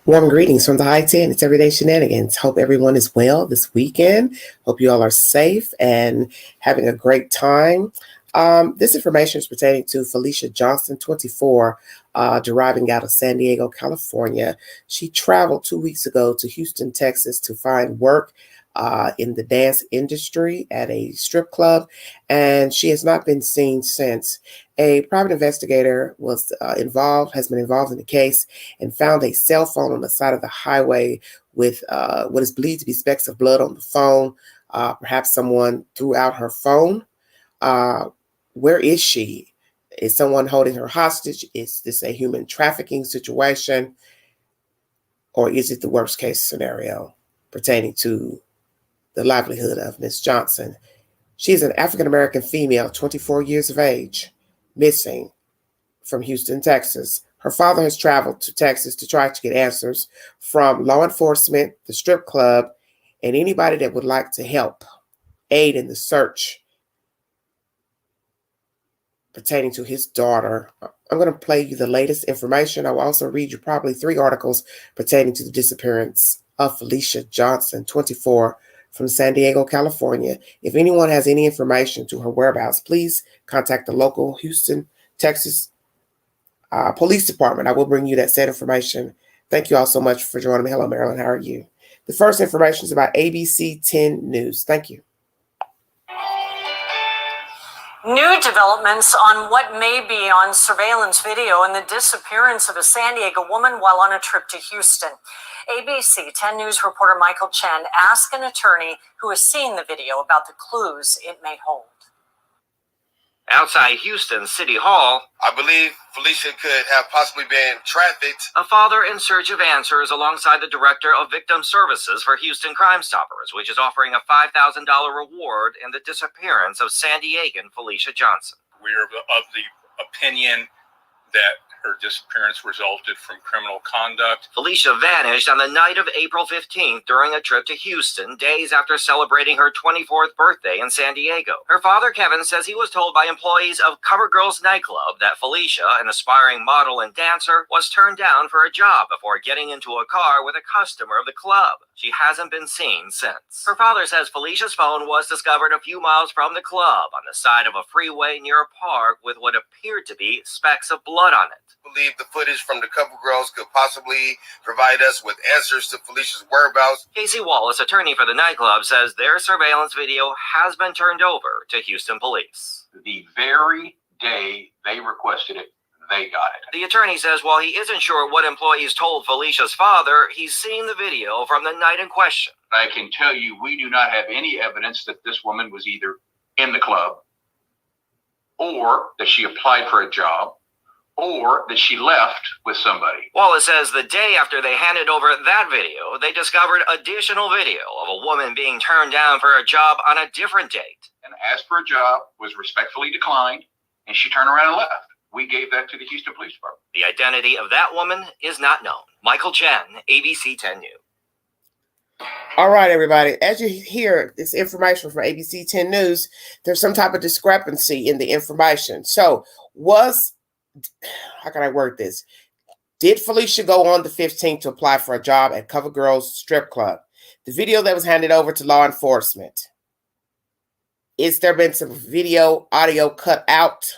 Warm greetings from the high 10. It's Everyday Shenanigans. Hope everyone is well this weekend. Hope you all are safe and having a great time. This information is pertaining to Felicia Johnson, 24, deriving out of San Diego, California. She traveled 2 weeks ago to Houston, Texas to find work in the dance industry at a strip club, and she has not been seen since. A private investigator has been involved in the case and found a cell phone on the side of the highway with what is believed to be specks of blood on the phone. Perhaps someone threw out her phone. Where is she? Is someone holding her hostage? Is this a human trafficking situation? Or is it the worst case scenario pertaining to the livelihood of Ms. Johnson? She is an African-American female, 24 years of age, missing from Houston, Texas. Her father has traveled to Texas to try to get answers from law enforcement, the strip club, and anybody that would like to help aid in the search pertaining to his daughter. I'm going to play you the latest information. I will also read you probably 3 articles pertaining to the disappearance of Felicia Johnson, 24, from San Diego, California. If anyone has any information to her whereabouts, please contact the local Houston, Texas police department. I will bring you that said information. Thank you all so much for joining me. Hello, Marilyn. How are you? The first information is about ABC 10 News. Thank you. New developments on what may be on surveillance video and the disappearance of a San Diego woman while on a trip to Houston. ABC 10 News reporter Michael Chen asked an attorney who has seen the video about the clues it may hold. Outside Houston City Hall, I believe Felicia could have possibly been trafficked. A father in search of answers alongside the director of victim services for Houston Crime Stoppers, which is offering a $5,000 reward in the disappearance of San Diegan Felicia Johnson. We're of the opinion that her disappearance resulted from criminal conduct. Felicia vanished on the night of April 15th during a trip to Houston, days after celebrating her 24th birthday in San Diego. Her father, Kevin, says he was told by employees of CoverGirl's nightclub that Felicia, an aspiring model and dancer, was turned down for a job before getting into a car with a customer of the club. She hasn't been seen since. Her father says Felicia's phone was discovered a few miles from the club on the side of a freeway near a park with what appeared to be specks of blood on it. I believe the footage from the couple girls could possibly provide us with answers to Felicia's whereabouts. Casey Wallace, attorney for the nightclub, says their surveillance video has been turned over to Houston police. The very day they requested it, they got it. The attorney says while he isn't sure what employees told Felicia's father, he's seen the video from the night in question. I can tell you we do not have any evidence that this woman was either in the club or that she applied for a job or that she left with somebody. Wallace says the day after they handed over that video, they discovered additional video of a woman being turned down for a job on a different date. And asked for a job, was respectfully declined, and she turned around and left. We gave that to the Houston Police Department. The identity of that woman is not known. Michael Chen, ABC 10 News. All right, everybody. As you hear this information from ABC 10 News, there's some type of discrepancy in the information. So how can I word this? Did Felicia go on the 15th to apply for a job at CoverGirl's strip club? The video that was handed over to law enforcement. Is there been some video, audio cut out?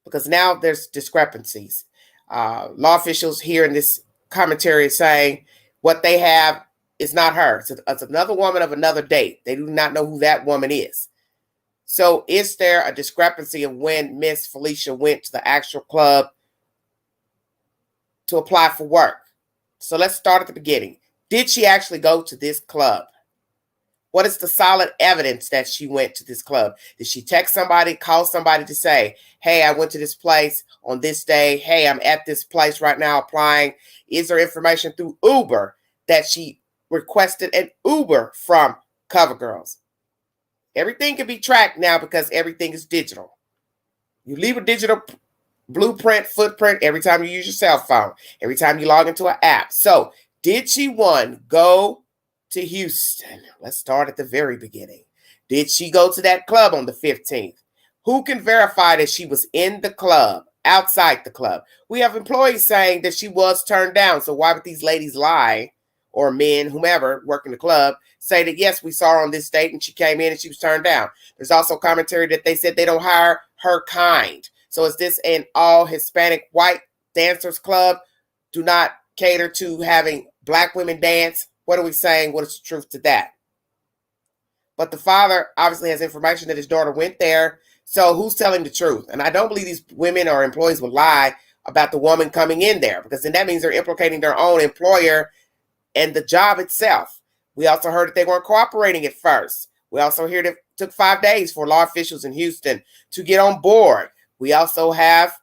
Because now there's discrepancies. Law officials here in this commentary saying what they have is not her. It's another woman of another date. They do not know who that woman is. So is there a discrepancy of when Miss Felicia went to the actual club to apply for work? So let's start at the beginning. Did she actually go to this club? What is the solid evidence that she went to this club? Did she text somebody, call somebody to say, hey, I went to this place on this day. Hey, I'm at this place right now applying. Is there information through Uber that she requested an Uber from CoverGirls? Everything can be tracked now because everything is digital. You leave a digital blueprint, footprint every time you use your cell phone, every time you log into an app. So did she, one, go to Houston? Let's start at the very beginning. Did she go to that club on the 15th? Who can verify that she was in the club outside the club. We have employees saying that she was turned down. So why would these ladies lie, or men, whomever, working the club, say that, yes, we saw her on this date and she came in and she was turned down? There's also commentary that they said they don't hire her kind. So is this an all Hispanic white dancers club? Do not cater to having black women dance? What are we saying? What is the truth to that? But the father obviously has information that his daughter went there. So who's telling the truth? And I don't believe these women or employees will lie about the woman coming in there, because then that means they're implicating their own employer and the job itself. We also heard that they weren't cooperating at first. We also hear that it took 5 days for law officials in Houston to get on board. We also have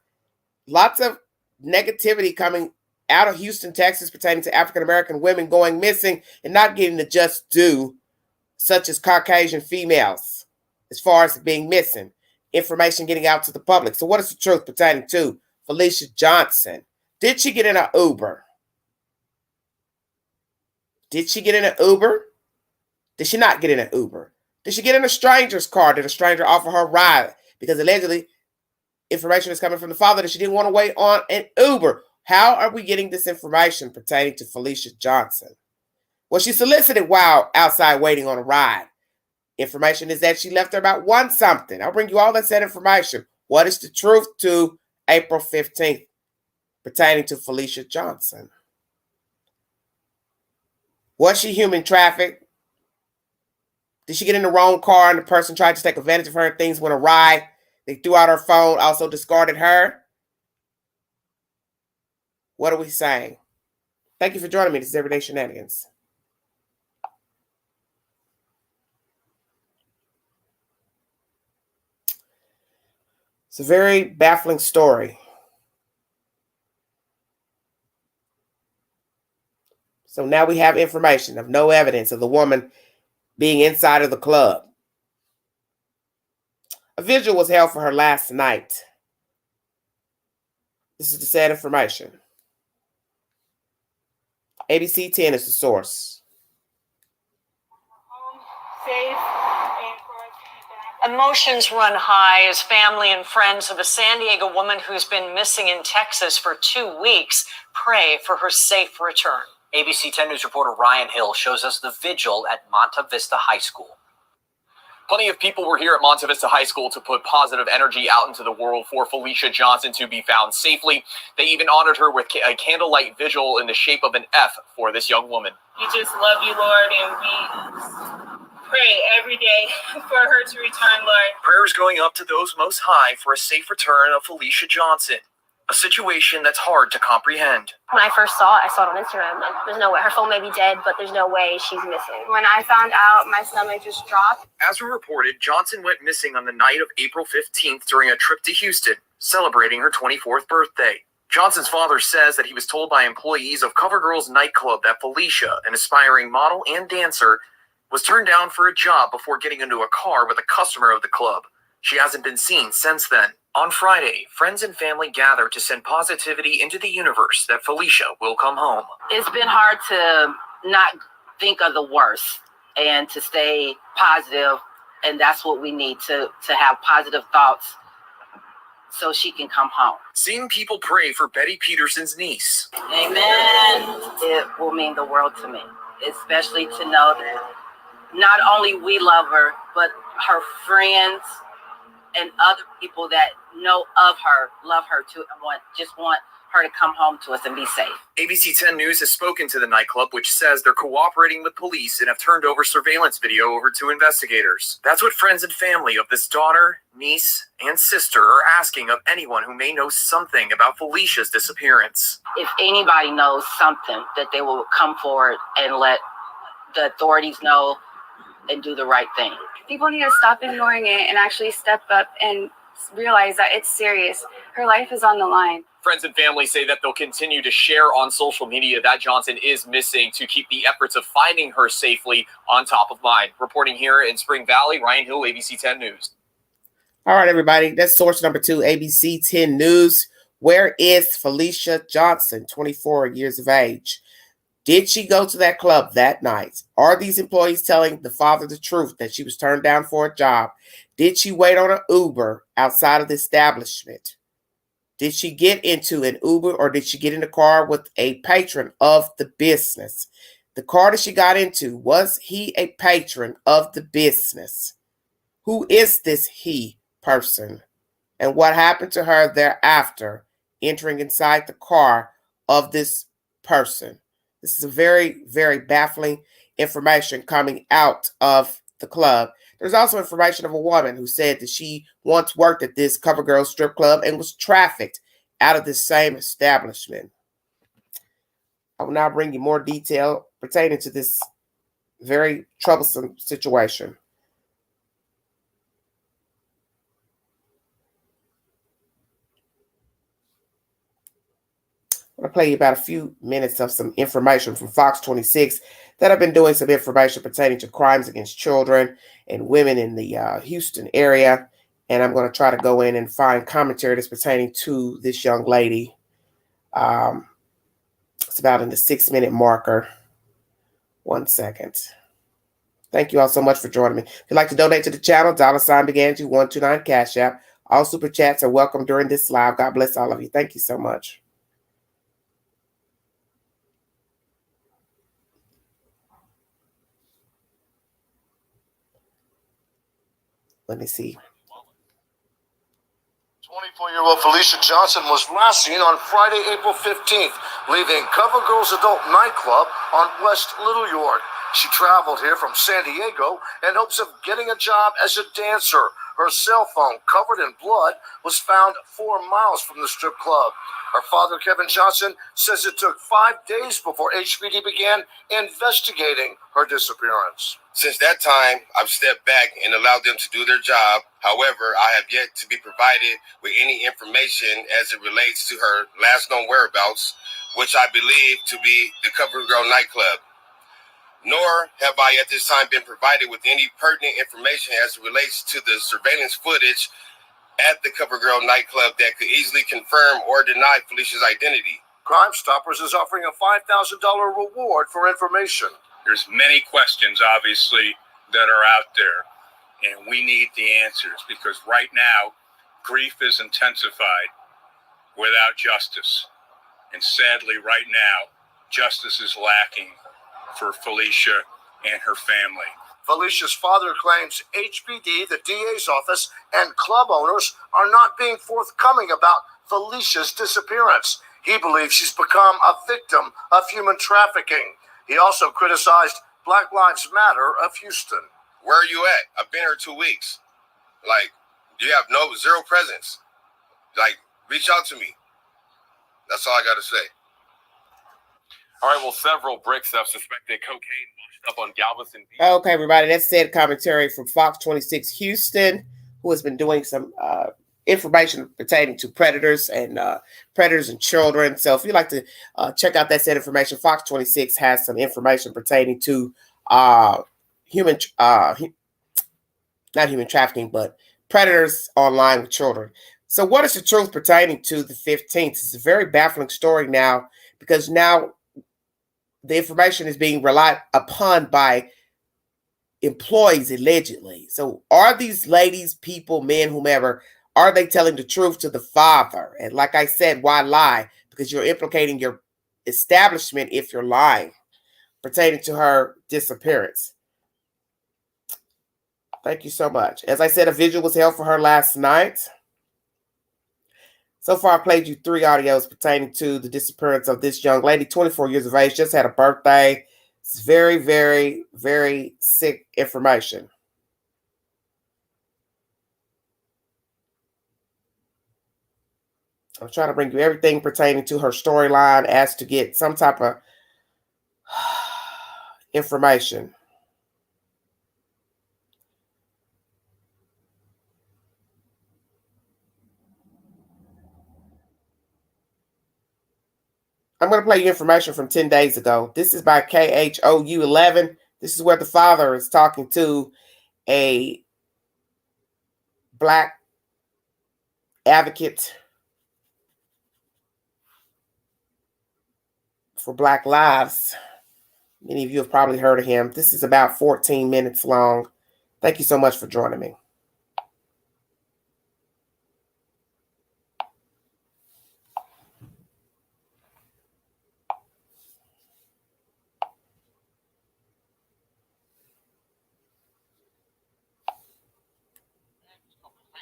lots of negativity coming out of Houston, Texas, pertaining to African-American women going missing and not getting the just due, such as Caucasian females, as far as being missing. Information getting out to the public. So what is the truth pertaining to Felicia Johnson? Did she get in an Uber? Did she get in an Uber? Did she not get in an Uber? Did she get in a stranger's car? Did a stranger offer her a ride? Because allegedly, information is coming from the father that she didn't want to wait on an Uber. How are we getting this information pertaining to Felicia Johnson? Well, she solicited while outside waiting on a ride. Information is that she left there about 1 something. I'll bring you all that said information. What is the truth to April 15th pertaining to Felicia Johnson? Was she human trafficked? Did she get in the wrong car and the person tried to take advantage of her and things went awry? They threw out her phone, also discarded her? What are we saying? Thank you for joining me. This is Everyday Shenanigans. It's a very baffling story. So now we have information of no evidence of the woman being inside of the club. A vigil was held for her last night. This is the sad information. ABC 10 is the source. Emotions run high as family and friends of a San Diego woman who's been missing in Texas for 2 weeks pray for her safe return. ABC 10 News reporter Ryan Hill shows us the vigil at Monte Vista High School. Plenty of people were here at Monte Vista High School to put positive energy out into the world for Felicia Johnson to be found safely. They even honored her with a candlelight vigil in the shape of an F for this young woman. We just love you, Lord, and we pray every day for her to return, Lord. Prayers going up to those most high for a safe return of Felicia Johnson. A situation that's hard to comprehend. When I first saw it on Instagram. Like, there's no way. Her phone may be dead, but there's no way she's missing. When I found out, my stomach just dropped. As we reported, Johnson went missing on the night of April 15th during a trip to Houston, celebrating her 24th birthday. Johnson's father says that he was told by employees of CoverGirl's nightclub that Felicia, an aspiring model and dancer, was turned down for a job before getting into a car with a customer of the club. She hasn't been seen since then. On Friday, friends and family gathered to send positivity into the universe that Felicia will come home. It's been hard to not think of the worst and to stay positive, and that's what we need to have positive thoughts so she can come home. Seeing people pray for Betty Peterson's niece. Amen. It will mean the world to me, especially to know that not only we love her, but her friends and other people that know of her love her too and just want her to come home to us and be safe. ABC 10 News has spoken to the nightclub, which says they're cooperating with police and have turned over surveillance video over to investigators. That's what friends and family of this daughter, niece, and sister are asking of anyone who may know something about Felicia's disappearance. If anybody knows something, that they will come forward and let the authorities know and do the right thing. People need to stop ignoring it and actually step up and realize that it's serious. Her life is on the line. Friends and family say that they'll continue to share on social media that Johnson is missing to keep the efforts of finding her safely on top of mind. Reporting here in Spring Valley, Ryan Hill, ABC 10 News. All right, everybody. That's source number 2, ABC 10 News. Where is Felicia Johnson, 24 years of age? Did she go to that club that night? Are these employees telling the father the truth that she was turned down for a job? Did she wait on an Uber outside of the establishment? Did she get into an Uber or did she get in the car with a patron of the business? The car that she got into, was he a patron of the business? Who is this he person? And what happened to her thereafter, entering inside the car of this person? This is a very, very baffling information coming out of the club. There's also information of a woman who said that she once worked at this CoverGirl strip club and was trafficked out of this same establishment. I will now bring you more detail pertaining to this very troublesome situation. I'm going to play you about a few minutes of some information from Fox 26 that I've been doing some information pertaining to crimes against children and women in the Houston area. And I'm going to try to go in and find commentary that's pertaining to this young lady. It's about in the 6-minute marker. 1 second. Thank you all so much for joining me. If you'd like to donate to the channel, $BeganTo129 Cash App. All super chats are welcome during this live. God bless all of you. Thank you so much. Let me see. 24-year-old Felicia Johnson was last seen on Friday, April 15th, leaving CoverGirl's adult nightclub on West Little York. She traveled here from San Diego in hopes of getting a job as a dancer. Her cell phone, covered in blood, was found 4 miles from the strip club. Her father, Kevin Johnson, says it took 5 days before HPD began investigating her disappearance. Since that time, I've stepped back and allowed them to do their job. However, I have yet to be provided with any information as it relates to her last known whereabouts, which I believe to be the CoverGirl nightclub. Nor have I at this time been provided with any pertinent information as it relates to the surveillance footage at the CoverGirl nightclub that could easily confirm or deny Felicia's identity. Crime Stoppers is offering a $5,000 reward for information. There's many questions, obviously, that are out there, and we need the answers because right now, grief is intensified without justice. And sadly, right now, justice is lacking for Felicia and her family. Felicia's father claims HPD, the DA's office, and club owners are not being forthcoming about Felicia's disappearance. He believes she's become a victim of human trafficking. He also criticized Black Lives Matter of Houston. Where are you at? I've been here 2 weeks. Like, you have zero presence. Like, reach out to me. That's all I got to say. All right, well, several bricks of suspected cocaine washed up on Galveston Beach. Okay, everybody, that's said commentary from Fox 26 Houston, who has been doing some information pertaining to predators and children. So if you'd like to check out that said information, Fox 26 has some information pertaining to not human trafficking, but predators online with children. So what is the truth pertaining to the 15th? It's a very baffling story now, because now the information is being relied upon by employees, allegedly. So are these ladies, people, men, whomever, are they telling the truth to the father? And like I said, why lie? Because you're implicating your establishment if you're lying pertaining to her disappearance. Thank you so much. As I said, a vigil was held for her last night. So far, I played you 3 audios pertaining to the disappearance of this young lady, 24 years of age, just had a birthday. It's very, very, very sick information. I'm trying to bring you everything pertaining to her storyline as to get some type of information. I'm going to play you information from 10 days ago. This is by KHOU 11. This is where the father is talking to a Black advocate for Black lives. Many of you have probably heard of him. This is about 14 minutes long. Thank you so much for joining me.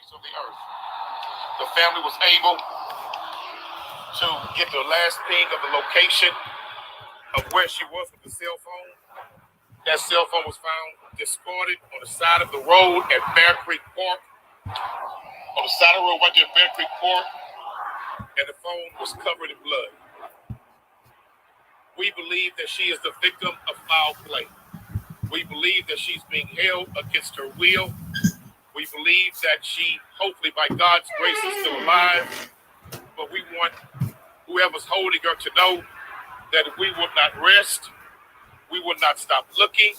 face of the earth. The family was able to get the last ping of the location of where she was with the cell phone. That cell phone was found discarded on the side of the road at Bear Creek Park. On the side of the road right there at Bear Creek Park, and the phone was covered in blood. We believe that she is the victim of foul play. We believe that she's being held against her will. We believe that she, hopefully by God's grace, is still alive. But we want whoever's holding her to know that we will not rest. We will not stop looking.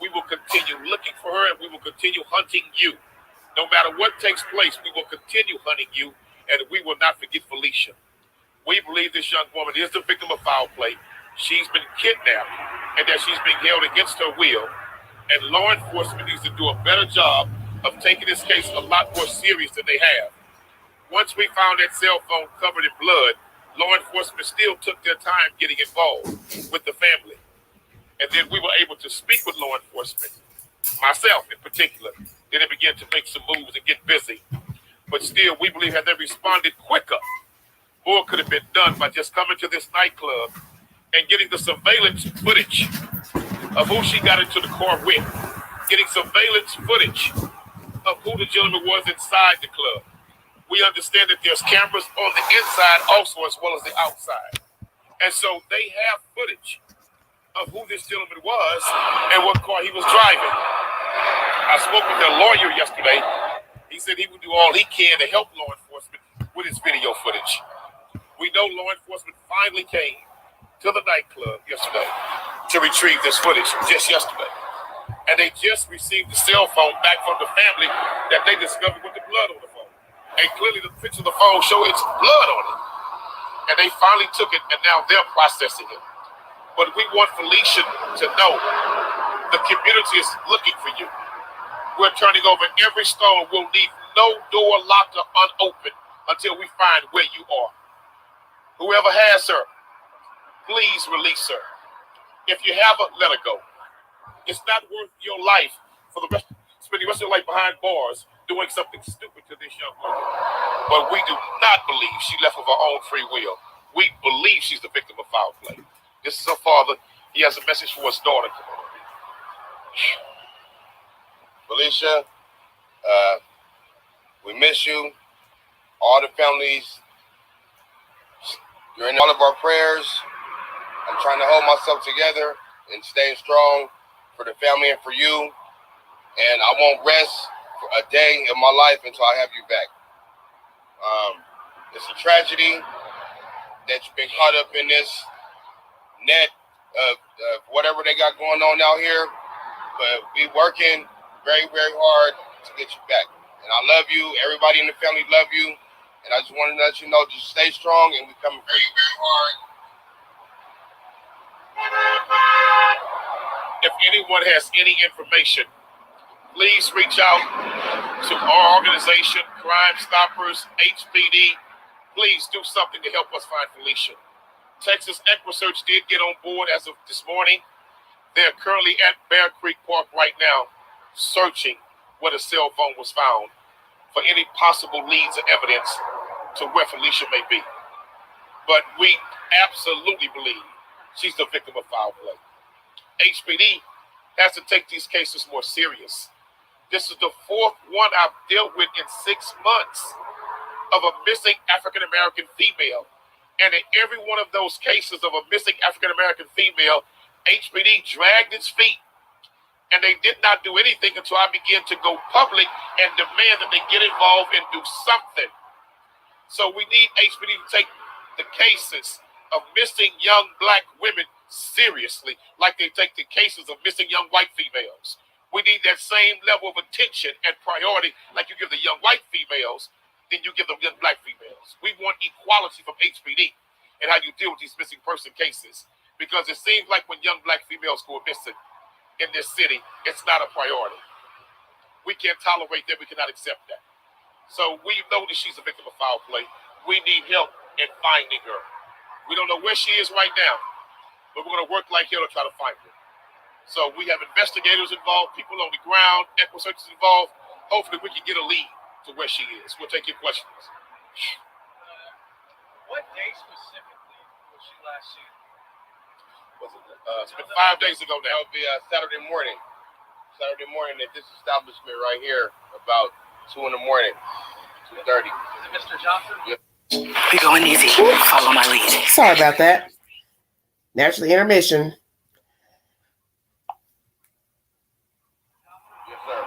We will continue looking for her, and we will continue hunting you. No matter what takes place, we will continue hunting you, and we will not forget Felicia. We believe this young woman is the victim of foul play. She's been kidnapped, and that she's being held against her will. And law enforcement needs to do a better job of taking this case a lot more serious than they have. Once we found that cell phone covered in blood, law enforcement still took their time getting involved with the family. And then we were able to speak with law enforcement, myself in particular. Then they began to make some moves and get busy. But still, we believe had they responded quicker, more could have been done by just coming to this nightclub and getting the surveillance footage of who she got into the car with, getting surveillance footage of who the gentleman was inside the club. We understand that there's cameras on the inside also as well as the outside. And so they have footage of who this gentleman was and what car he was driving. I spoke with their lawyer yesterday. He said he would do all he can to help law enforcement with his video footage. We know law enforcement finally came to the nightclub yesterday to retrieve this footage just yesterday. And they just received the cell phone back from the family that they discovered with the blood on the phone. And clearly the picture of the phone showed it's blood on it. And they finally took it, and now they're processing it. But we want Felicia to know the community is looking for you. We're turning over every stone. We'll leave no door locked or unopened until we find where you are. Whoever has her, please release her. If you have her, let her go. It's not worth your life for spending the rest of your life behind bars doing something stupid to this young woman. But we do not believe she left of her own free will. We believe she's the victim of foul play. This is her father. He has a message for his daughter. Felicia, we miss you. All the families, you're in all of our prayers. I'm trying to hold myself together and stay strong for the family and for you. And I won't rest for a day in my life until I have you back. It's a tragedy that you've been caught up in this net of whatever they got going on out here. But we working very, very hard to get you back. And I love you. Everybody in the family love you. And I just wanted to let you know, just stay strong, and we coming very, very hard. If anyone has any information, please reach out to our organization, Crime Stoppers, HPD. Please do something to help us find Felicia. Texas EquiSearch did get on board as of this morning. They're currently at Bear Creek Park right now, searching where the cell phone was found for any possible leads or evidence to where Felicia may be. But we absolutely believe she's the victim of foul play. HPD has to take these cases more serious. This is the fourth one I've dealt with in 6 months of a missing African-American female. And in every one of those cases of a missing African-American female, HPD dragged its feet. And they did not do anything until I began to go public and demand that they get involved and do something. So we need HPD to take the cases of missing young black women seriously, like they take the cases of missing young white females. We need that same level of attention and priority like you give the young white females, then you give the young black females. We want equality from HPD and how you deal with these missing person cases. Because it seems like when young black females go missing in this city, it's not a priority. We can't tolerate that. We cannot accept that. So we know that she's a victim of foul play. We need help in finding her. We don't know where she is right now, but we're going to work like hell to try to find her. So we have investigators involved, people on the ground, EquiSearch is involved. Hopefully we can get a lead. to where she is. We'll take your questions. What day specifically was she last seen? It's been 5 days ago now. That would be Saturday morning. Saturday morning at this establishment right here, about 2 in the morning, 2:30. Is it Mr. Johnson? Yeah. We're going easy. Follow my lead. Sorry about that. Naturally intermission. Yes, sir.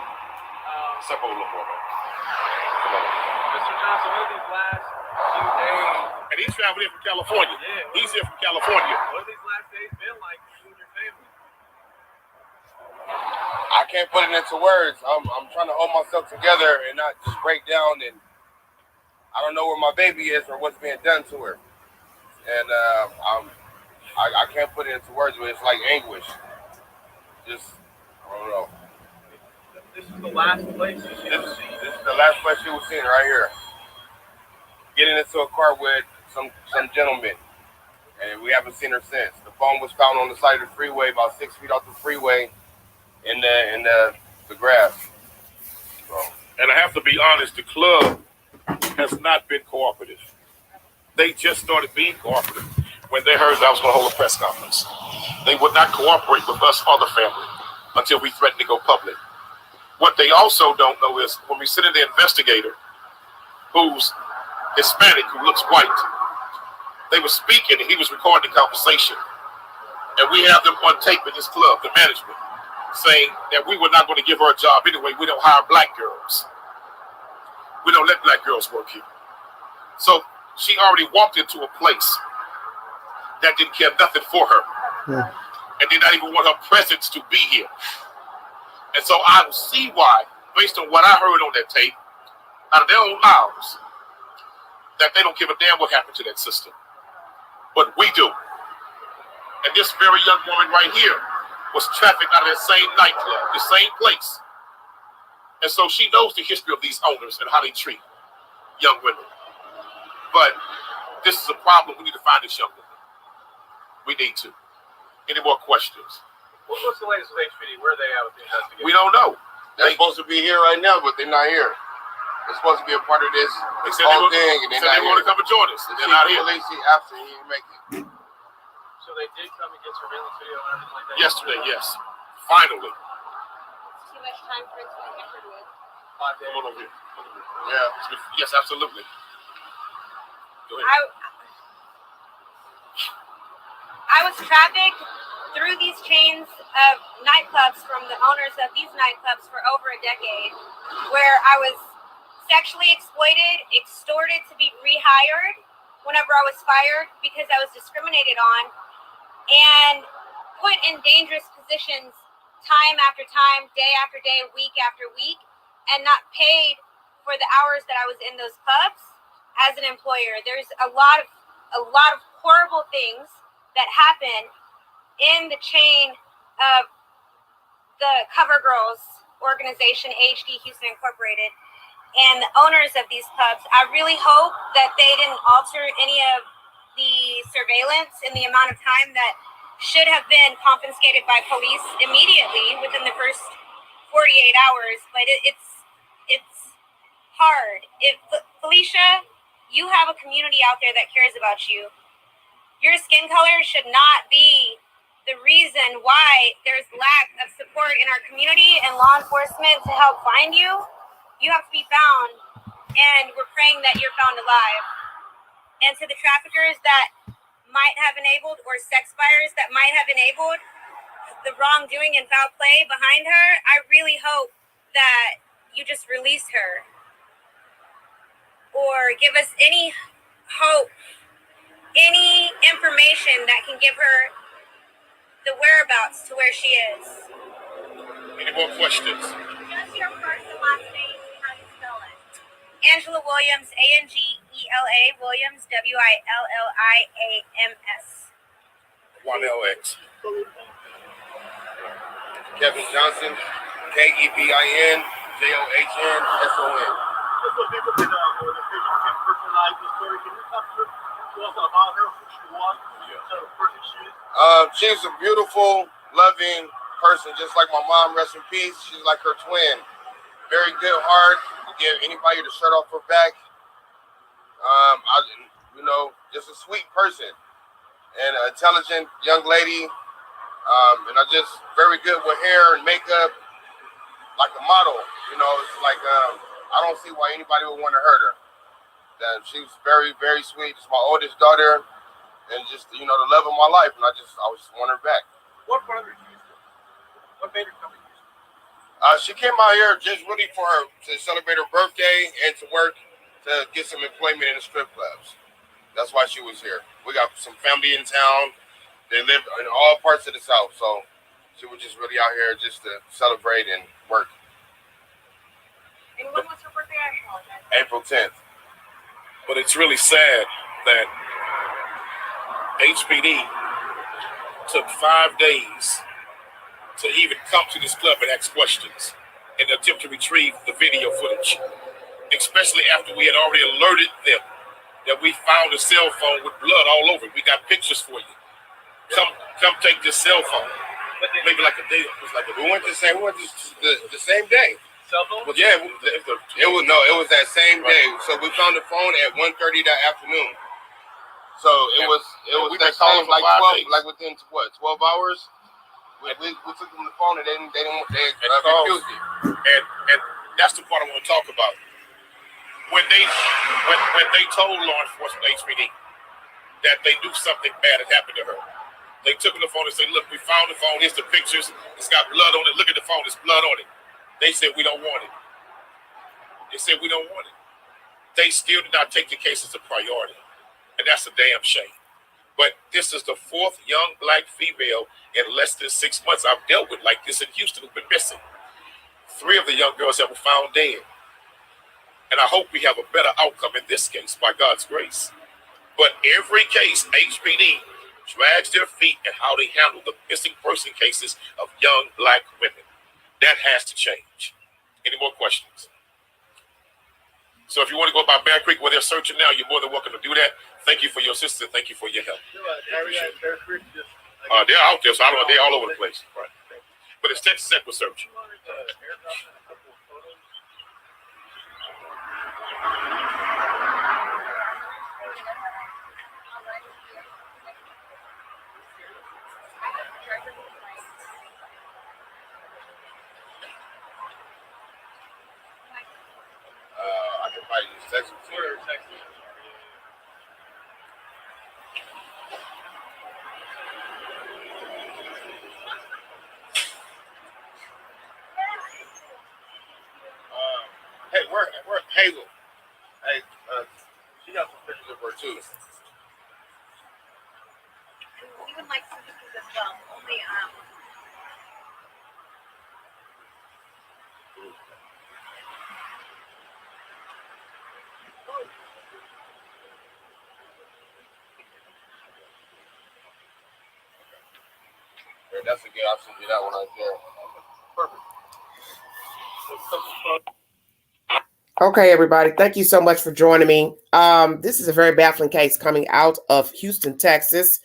Step over a little more, man. Come on. Mr. Johnson, what are these last few days? And he's traveling in from California. Yeah. He's here from California. What have these last days been like for you and your family? I can't put it into words. I'm trying to hold myself together and not just break down, and I don't know where my baby is or what's being done to her. And I can't put it into words, but it's like anguish. Just, I don't know. This is the last place you see This is the last place she was seen right here. Getting into a car with some gentleman, and we haven't seen her since. The phone was found on the side of the freeway, about 6 feet off the freeway, in the grass. So. And I have to be honest, the club has not been cooperative. They just started being cooperative when they heard that I was going to hold a press conference. They would not cooperate with us or the family until we threatened to go public. What they also don't know is when we sit in the investigator, who's Hispanic, who looks white, they were speaking and he was recording the conversation. And we have them on tape in this club, the management, saying that we were not going to give her a job anyway. We don't hire black girls. We don't let black girls work here. So she already walked into a place that didn't care nothing for her. Yeah. And did not even want her presence to be here. And so I see why, based on what I heard on that tape, out of their own mouths, that they don't give a damn what happened to that sister. But we do. And this very young woman right here was trafficked out of that same nightclub, the same place. And so she knows the history of these owners and how they treat young women. But this is a problem. We need to find this young woman. We need to. Any more questions? What's the latest with HPD? Where are they at with the investigation? We don't know. They're supposed to be here right now, but they're not here. They're supposed to be a part of this whole thing, and they're not they here. want to come and join us. They're not here. Felicia absent, he didn't make it. So they did come and get surveillance video and everything like that? Yesterday, yes. Finally. Too much time for it to be tampered with. 5 days. Come on over here. Yeah. Yes, absolutely. Go ahead. I was trafficked through these chains of nightclubs from the owners of these nightclubs for over a decade, where I was sexually exploited, extorted to be rehired whenever I was fired because I was discriminated on, and put in dangerous positions time after time, day after day, week after week, and not paid for the hours that I was in those clubs as an employer. There's a lot of horrible things that happen in the chain of the Cover Girls organization, HD Houston Incorporated, and the owners of these clubs. I really hope that they didn't alter any of the surveillance in the amount of time that should have been confiscated by police immediately within the first 48 hours. But it's hard. Felicia, you have a community out there that cares about you. Your skin color should not be the reason why there's lack of support in our community and law enforcement to help find you. You have to be found, and we're praying that you're found alive. And to the traffickers that might have enabled, or sex buyers that might have enabled the wrongdoing and foul play behind her, I really hope that you just release her or give us any hope, any information that can give her the whereabouts to where she is. Any more questions? Just your first and last name, how do you spell it? Angela Williams, Angela Williams, Williams. 1LX. Kevin Johnson, KEVIN, JOHNSON. Just so people can, or the people can personalize the story, can you talk to us about her, who she was, the person she is? She's a beautiful, loving person, just like my mom, rest in peace. She's like her twin. Very good heart, give anybody the shirt off her back. Just a sweet person and an intelligent young lady. And I just very good with hair and makeup, like a model. It's like I don't see why anybody would want to hurt her. She was very, very sweet. It's my oldest daughter, and just the love of my life. And I just want her back. What brought her to Houston? What made her come to Houston? She came out here just really to celebrate her birthday and to work to get some employment in the strip clubs. That's why she was here. We got some family in town. They live in all parts of the South, so she was just really out here just to celebrate and work. And when was her birthday? I apologize. April 10th. But it's really sad that HPD took 5 days to even come to this club and ask questions in an attempt to retrieve the video footage, especially after we had already alerted them that we found a cell phone with blood all over it. We got pictures for you. Come take this cell phone. Maybe like a day. We went the same day. Cell phone? Well, yeah, it was that same day. So we found the phone at 1:30 that afternoon. So it was that same like 12, like within 12 hours. We took them the phone and they refused it. And that's the part I want to talk about. When they told law enforcement, HPD, that they knew something bad had happened to her, they took the phone and said, "Look, we found the phone. Here's the pictures. It's got blood on it. Look at the phone. There's blood on it." They said, "We don't want it." They said, "We don't want it." They still did not take the case as a priority, and that's a damn shame. But this is the 4th young black female in less than 6 months I've dealt with like this in Houston who've been missing. 3 of the young girls have been found dead. And I hope we have a better outcome in this case, by God's grace. But every case, HPD drags their feet in how they handle the missing person cases of young black women. That has to change. Any more questions? So if you want to go by Bear Creek where they're searching now, you're more than welcome to do that. Thank you for your assistance. Thank you for your help. They're out there, so I don't know. They're all over the place. Right. But it's Texas Equal Search. I can probably just text them to her. Hey, where Hazel? Hey, she got some pictures of her too. We would like some pictures as well. Only That's a good option. Get that one right there. Perfect. Okay, everybody. Thank you so much for joining me. This is a very baffling case coming out of Houston, Texas.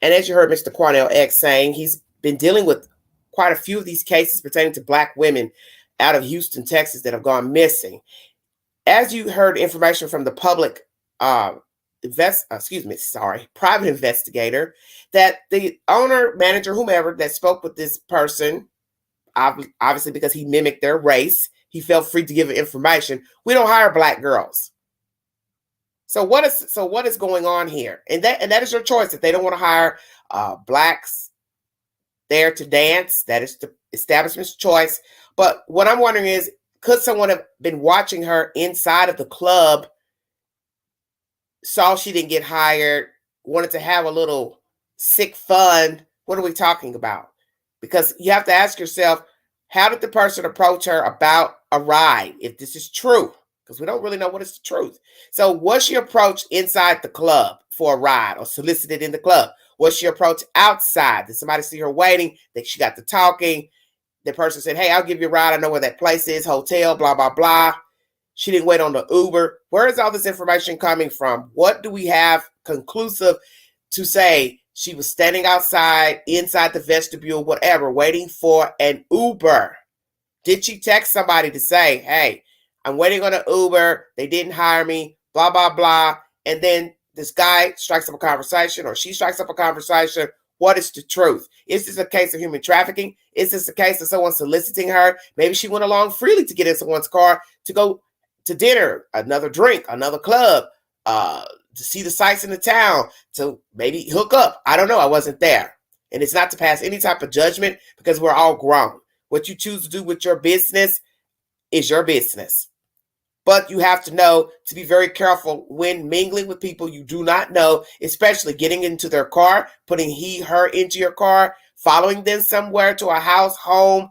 And as you heard Mr. Quanell X saying, he's been dealing with quite a few of these cases pertaining to black women out of Houston, Texas that have gone missing. As you heard information from the public private investigator, that the owner, manager, whomever that spoke with this person, obviously because he mimicked their race, he felt free to give information. We don't hire black girls. So what is going on here? And that is your choice. If they don't want to hire blacks there to dance, that is the establishment's choice. But what I'm wondering is, could someone have been watching her inside of the club, saw she didn't get hired, wanted to have a little sick fun? What are we talking about? Because you have to ask yourself, how did the person approach her about a ride, if this is true? Because we don't really know what is the truth. So was she approached inside the club for a ride or solicited in the club? Was she approached outside? Did somebody see her waiting? That she got to talking? The person said, "Hey, I'll give you a ride. I know where that place is, hotel, blah, blah, blah." She didn't wait on the Uber. Where is all this information coming from? What do we have conclusive to say? She was standing outside, inside the vestibule, whatever, waiting for an Uber. Did she text somebody to say, "Hey, I'm waiting on an Uber. They didn't hire me, blah, blah, blah. And then this guy strikes up a conversation or she strikes up a conversation. What is the truth? Is this a case of human trafficking? Is this a case of someone soliciting her? Maybe she went along freely to get in someone's car to go to dinner, another drink, another club, to see the sights in the town, to maybe hook up. I don't know. I wasn't there. And it's not to pass any type of judgment because we're all grown. What you choose to do with your business is your business. But you have to know to be very careful when mingling with people you do not know, especially getting into their car, putting her into your car, following them somewhere to a house, home,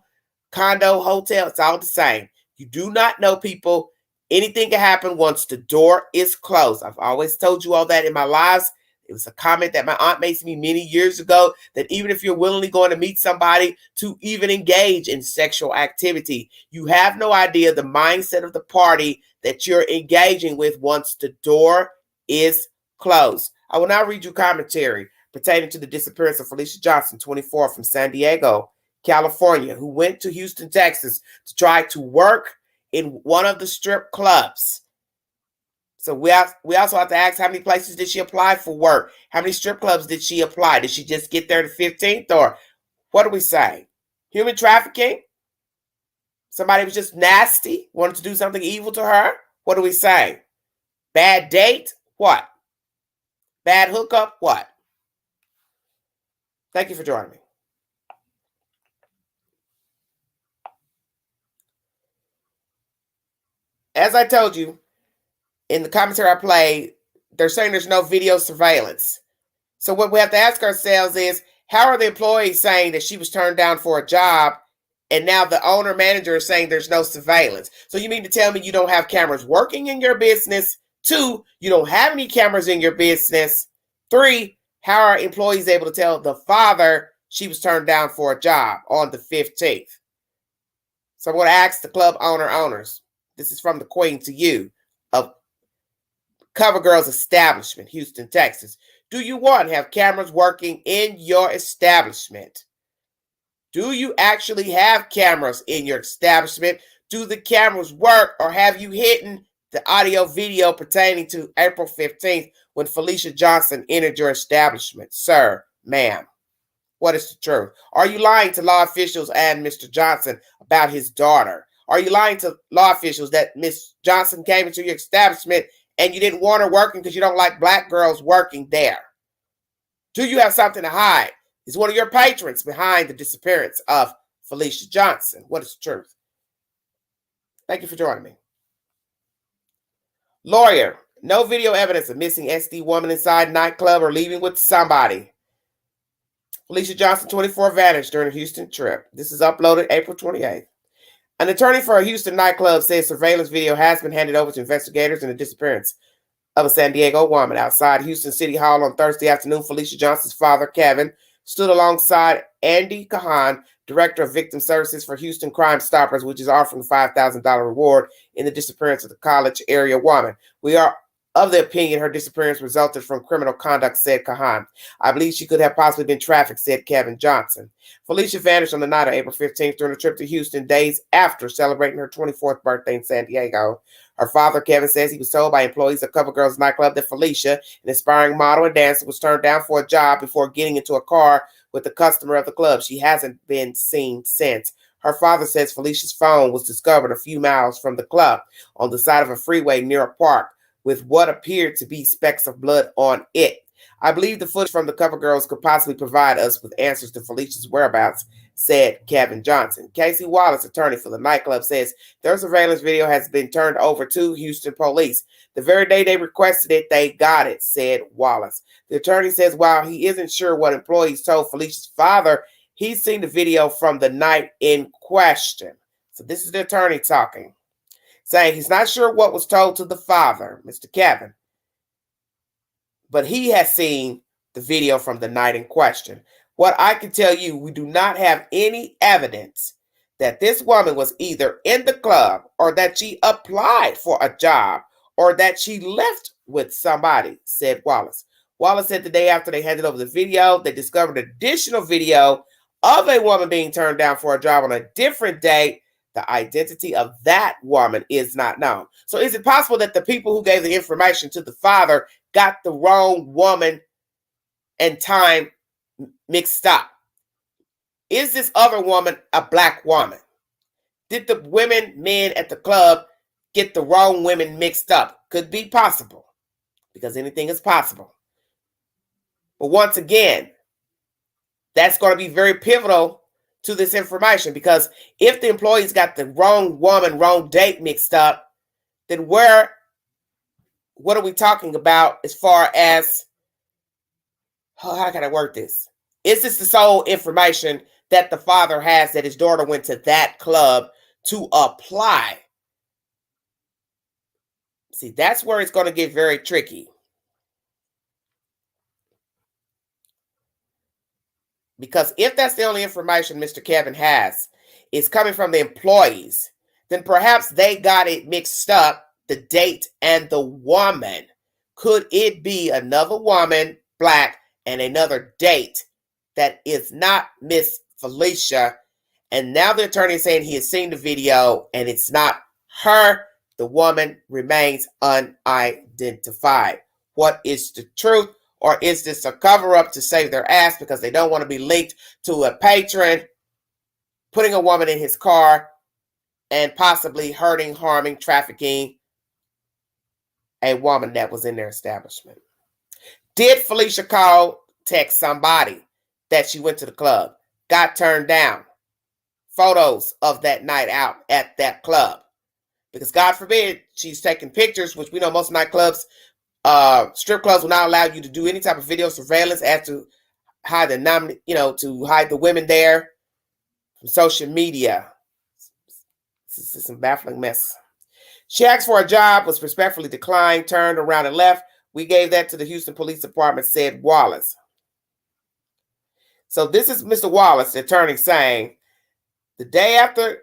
condo, hotel. It's all the same. You do not know people. Anything can happen once the door is closed. I've always told you all that in my lives. It was a comment that my aunt made to me many years ago, that even if you're willingly going to meet somebody to even engage in sexual activity, you have no idea the mindset of the party that you're engaging with once the door is closed. I will now read you commentary pertaining to the disappearance of Felicia Johnson, 24, from San Diego, California, who went to Houston, Texas to try to work in one of the strip clubs. So we also have to ask, how many places did she apply for work? How many strip clubs did she apply? Did she just get there the 15th? Or what do we say? Human trafficking? Somebody was just nasty, wanted to do something evil to her? What do we say? Bad date? What? Bad hookup? What? Thank you for joining me. As I told you, in the commentary I played, they're saying there's no video surveillance. So what we have to ask ourselves is, how are the employees saying that she was turned down for a job, and now the owner manager is saying there's no surveillance? So you mean to tell me you don't have cameras working in your business? 2, you don't have any cameras in your business. 3, how are employees able to tell the father she was turned down for a job on the 15th? So I'm going to ask the club owners. This is from the Queen to you of CoverGirl's establishment, Houston, Texas. Do you, one, have cameras working in your establishment? Do you actually have cameras in your establishment? Do the cameras work, or have you hidden the audio video pertaining to April 15th when Felicia Johnson entered your establishment? Sir, ma'am, what is the truth? Are you lying to law officials and Mr. Johnson about his daughter? Are you lying to law officials that Miss Johnson came into your establishment and you didn't want her working because you don't like black girls working there? Do you have something to hide? Is one of your patrons behind the disappearance of Felicia Johnson? What is the truth? Thank you for joining me. Lawyer, no video evidence of missing SD woman inside nightclub or leaving with somebody. Felicia Johnson, 24, vanished during a Houston trip. This is uploaded April 28th. An attorney for a Houston nightclub says surveillance video has been handed over to investigators in the disappearance of a San Diego woman. Outside Houston City Hall on Thursday afternoon, Felicia Johnson's father, Kevin, stood alongside Andy Kahan, director of victim services for Houston Crime Stoppers, which is offering a $5,000 reward in the disappearance of the college area woman. We are of the opinion her disappearance resulted from criminal conduct, said Kahan. I believe she could have possibly been trafficked, said Kevin Johnson. Felicia vanished on the night of April 15th during a trip to Houston, days after celebrating her 24th birthday in San Diego. Her father, Kevin, says he was told by employees of CoverGirl's nightclub that Felicia, an aspiring model and dancer, was turned down for a job before getting into a car with a customer of the club. She hasn't been seen since. Her father says Felicia's phone was discovered a few miles from the club on the side of a freeway near a park with what appeared to be specks of blood on it. I believe the footage from the CoverGirls could possibly provide us with answers to Felicia's whereabouts, said Kevin Johnson. Casey Wallace, attorney for the nightclub, says their surveillance video has been turned over to Houston police. The very day they requested it, they got it, said Wallace. The attorney says while he isn't sure what employees told Felicia's father, he's seen the video from the night in question. So this is the attorney talking, saying he's not sure what was told to the father, Mr. Kevin, but he has seen the video from the night in question. What I can tell you, we do not have any evidence that this woman was either in the club or that she applied for a job or that she left with somebody, said Wallace. Wallace said the day after they handed over the video, they discovered additional video of a woman being turned down for a job on a different date. The identity of that woman is not known. So is it possible that the people who gave the information to the father got the wrong woman and time mixed up? Is this other woman a black woman? Did the men at the club get the wrong women mixed up? Could be possible, because anything is possible. But once again, that's going to be very pivotal to this information, because if the employees got the wrong woman, wrong date mixed up, then what are we talking about as far as, how can I word this? Is this the sole information that the father has that his daughter went to that club to apply? See, that's where it's going to get very tricky. Because if that's the only information Mr. Kevin has is coming from the employees, then perhaps they got it mixed up, the date and the woman. Could it be another woman, black, and another date that is not Miss Felicia? And now the attorney is saying he has seen the video and it's not her. The woman remains unidentified. What is the truth? Or is this a cover-up to save their ass because they don't want to be linked to a patron putting a woman in his car and possibly hurting, harming, trafficking a woman that was in their establishment? Did Felicia call, text somebody that she went to the club, got turned down? Photos of that night out at that club. Because God forbid she's taking pictures, which we know most nightclubs, strip clubs will not allow you to do any type of video surveillance as to hide to hide the women there from social media. This is some baffling mess. She asked for a job, was respectfully declined, turned around and left. We gave that to the Houston Police Department, said Wallace. So this is Mr. Wallace, the attorney, saying the day after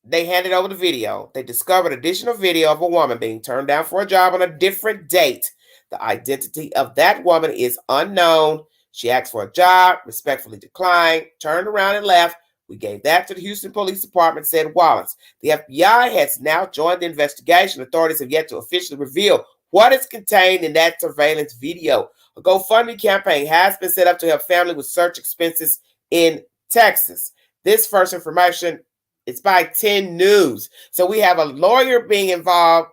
they handed over the video, they discovered additional video of a woman being turned down for a job on a different date. The identity of that woman is unknown. She asked for a job, respectfully declined, turned around and left. We gave that to the Houston Police Department, said Wallace. The FBI has now joined the investigation. Authorities have yet to officially reveal what is contained in that surveillance video. A GoFundMe campaign has been set up to help families with search expenses in Texas. This first information is by 10 News. So we have a lawyer being involved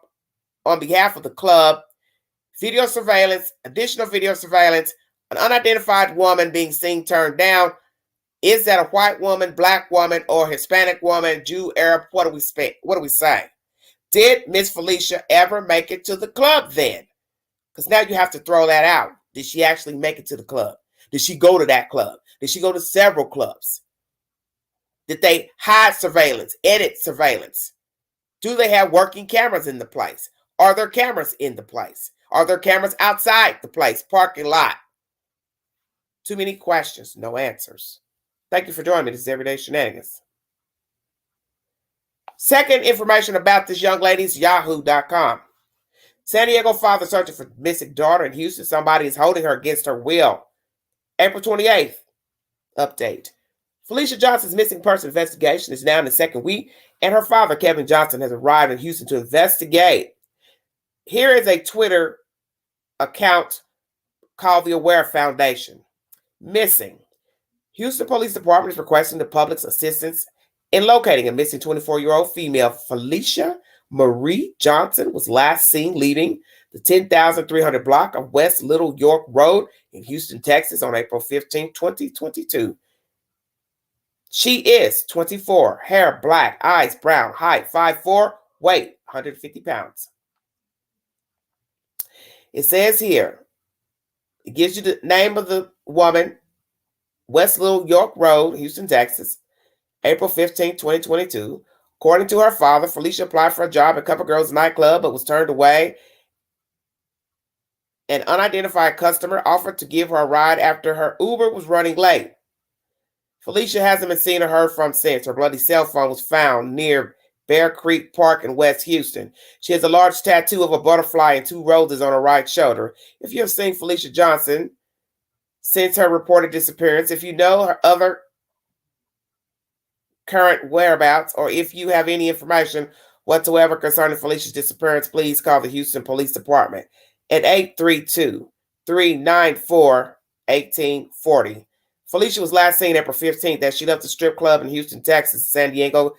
on behalf of the club, video surveillance, additional video surveillance, an unidentified woman being seen turned down. Is that a white woman, black woman, or Hispanic woman, Jew, Arab? What do we say? Did Miss Felicia ever make it to the club then? Because now you have to throw that out. Did she actually make it to the club? Did she go to that club? Did she go to several clubs? Did they hide surveillance, edit surveillance? Do they have working cameras in the place? Are there cameras in the place? Are there cameras outside the place, parking lot? Too many questions, no answers. Thank you for joining me. This is Everyday Shenanigans. Second information about this young lady is yahoo.com. San Diego father searching for missing daughter in Houston. Somebody is holding her against her will. April 28th, update. Felicia Johnson's missing person investigation is now in the second week, and her father, Kevin Johnson, has arrived in Houston to investigate. Here is a Twitter account called the Aware Foundation. Missing. Houston Police Department is requesting the public's assistance in locating a missing 24-year-old female. Felicia Marie Johnson was last seen leaving the 10,300 block of West Little York Road in Houston, Texas on April 15, 2022. She is 24, hair black, eyes brown, height 5'4", weight 150 pounds. It says here, it gives you the name of the woman, West Little York Road, Houston, Texas, April 15, 2022. According to her father, Felicia applied for a job at Cover Girls nightclub but was turned away. An unidentified customer offered to give her a ride after her Uber was running late. Felicia hasn't been seen or heard from since. Her bloody cell phone was found near Bear Creek Park in West Houston. She has a large tattoo of a butterfly and 2 roses on her right shoulder. If you have seen Felicia Johnson since her reported disappearance, if you know her other current whereabouts, or if you have any information whatsoever concerning Felicia's disappearance, please call the Houston Police Department at 832-394-1840. Felicia was last seen April 15th as she left the strip club in Houston, Texas. San Diego,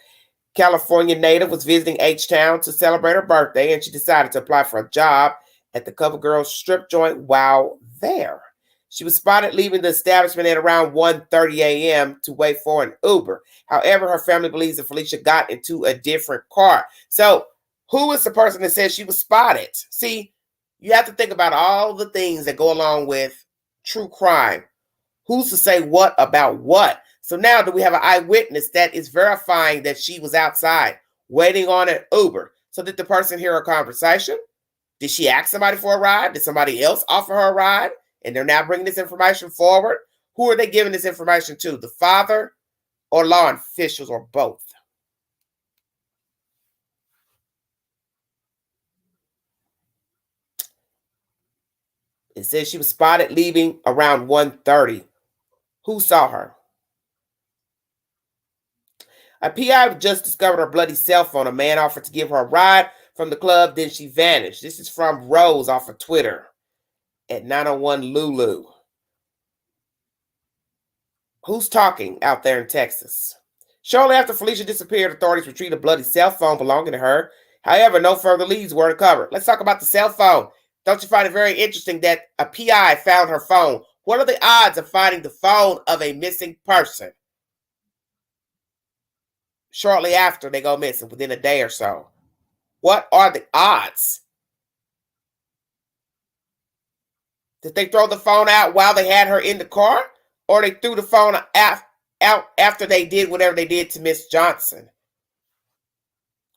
California native was visiting H-Town to celebrate her birthday, and she decided to apply for a job at the CoverGirl strip joint while there. She was spotted leaving the establishment at around 1:30 a.m. to wait for an Uber. However, her family believes that Felicia got into a different car. So, who is the person that says she was spotted? See, you have to think about all the things that go along with true crime. Who's to say what about what? So now do we have an eyewitness that is verifying that she was outside waiting on an Uber? So did the person hear a conversation? Did she ask somebody for a ride? Did somebody else offer her a ride? And they're now bringing this information forward. Who are they giving this information to? The father or law officials or both? It says she was spotted leaving around 1:30. Who saw her? A PI just discovered her bloody cell phone. A man offered to give her a ride from the club, then she vanished. This is from Rose off of Twitter at 901 Lulu. Who's talking out there in Texas? Shortly after Felicia disappeared, authorities retrieved a bloody cell phone belonging to her. However, no further leads were uncovered. Let's talk about the cell phone. Don't you find it very interesting that a PI found her phone? What are the odds of finding the phone of a missing person shortly after they go missing, within a day or so? What are the odds? Did they throw the phone out while they had her in the car? Or they threw the phone out after they did whatever they did to Miss Johnson?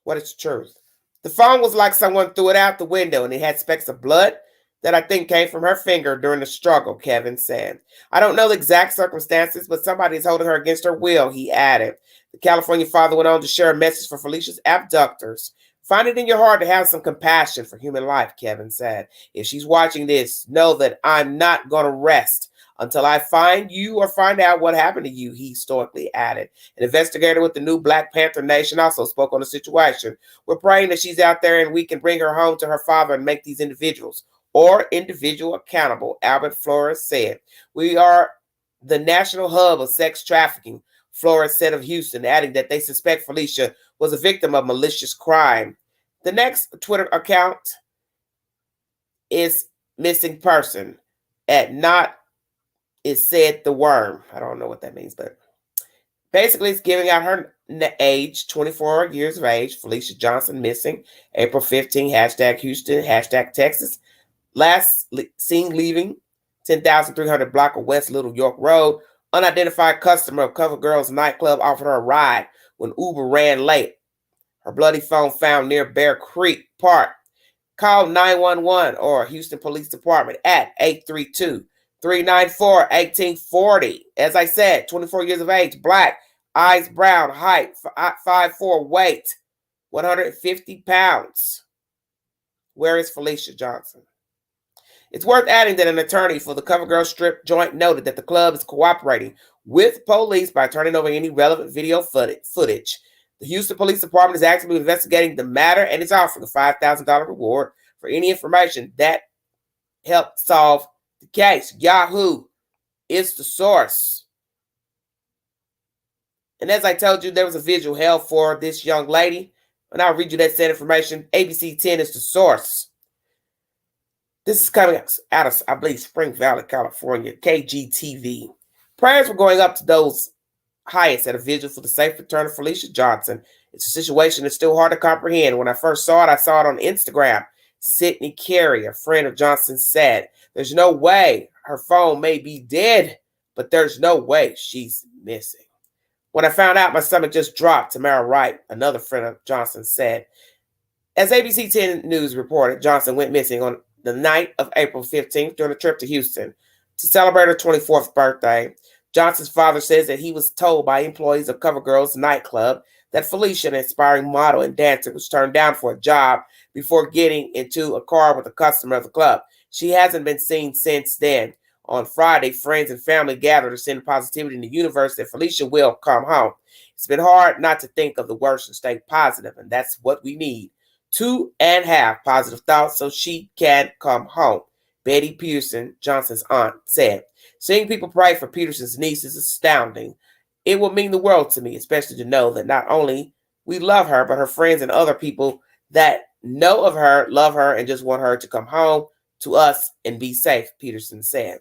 What is the truth? The phone was like someone threw it out the window, and it had specks of blood that I think came from her finger during the struggle, Kevin said. I don't know the exact circumstances, but somebody is holding her against her will, he added. The California father went on to share a message for Felicia's abductors. Find it in your heart to have some compassion for human life, Kevin said. If she's watching this, know that I'm not going to rest until I find you or find out what happened to you, he stoically added. An investigator with the new Black Panther Nation also spoke on the situation. We're praying that she's out there and we can bring her home to her father and make these individuals accountable, Albert Flores said. We are the national hub of sex trafficking, Flores said of Houston, adding that they suspect Felicia was a victim of malicious crime. The next Twitter account is missing person at not is said the worm. I don't know what that means, but basically it's giving out her age, 24 years of age. Felicia Johnson missing, April 15, hashtag Houston, hashtag Texas. Last seen leaving 10,300 block of West Little York Road. Unidentified customer of CoverGirl's nightclub offered her a ride when Uber ran late. Her bloody phone found near Bear Creek Park. Call 911 or Houston Police Department at 832-394-1840. As I said, 24 years of age, black, eyes brown, height 5'4", weight 150 pounds. Where is Felicia Johnson? It's worth adding that an attorney for the CoverGirl strip joint noted that the club is cooperating with police by turning over any relevant video footage. The Houston Police Department is actively investigating the matter and is offering a $5,000 reward for any information that helped solve the case. Yahoo is the source. And as I told you, there was a vigil held for this young lady. And I'll read you that said information. ABC 10 is the source. This is coming out of, I believe, Spring Valley, California, KGTV. Prayers were going up to those highest at a vigil for the safe return of Felicia Johnson. It's a situation that's still hard to comprehend. When I first saw it on Instagram. Sydney Carey, a friend of Johnson, said, there's no way her phone may be dead, but there's no way she's missing. When I found out, my stomach just dropped, Tamara Wright, another friend of Johnson, said. As ABC 10 News reported, Johnson went missing on the night of April 15th during a trip to Houston to celebrate her 24th birthday. Johnson's father says that he was told by employees of CoverGirl's nightclub that Felicia, an aspiring model and dancer, was turned down for a job before getting into a car with a customer of the club. She hasn't been seen since then. On Friday, friends and family gathered to send positivity in the universe that Felicia will come home. It's been hard not to think of the worst and stay positive, and that's what we need. 2 and have positive thoughts so she can come home, Betty Peterson, Johnson's aunt, said. Seeing people pray for Peterson's niece is astounding. It will mean the world to me, especially to know that not only we love her, but her friends and other people that know of her love her and just want her to come home to us and be safe, Peterson said.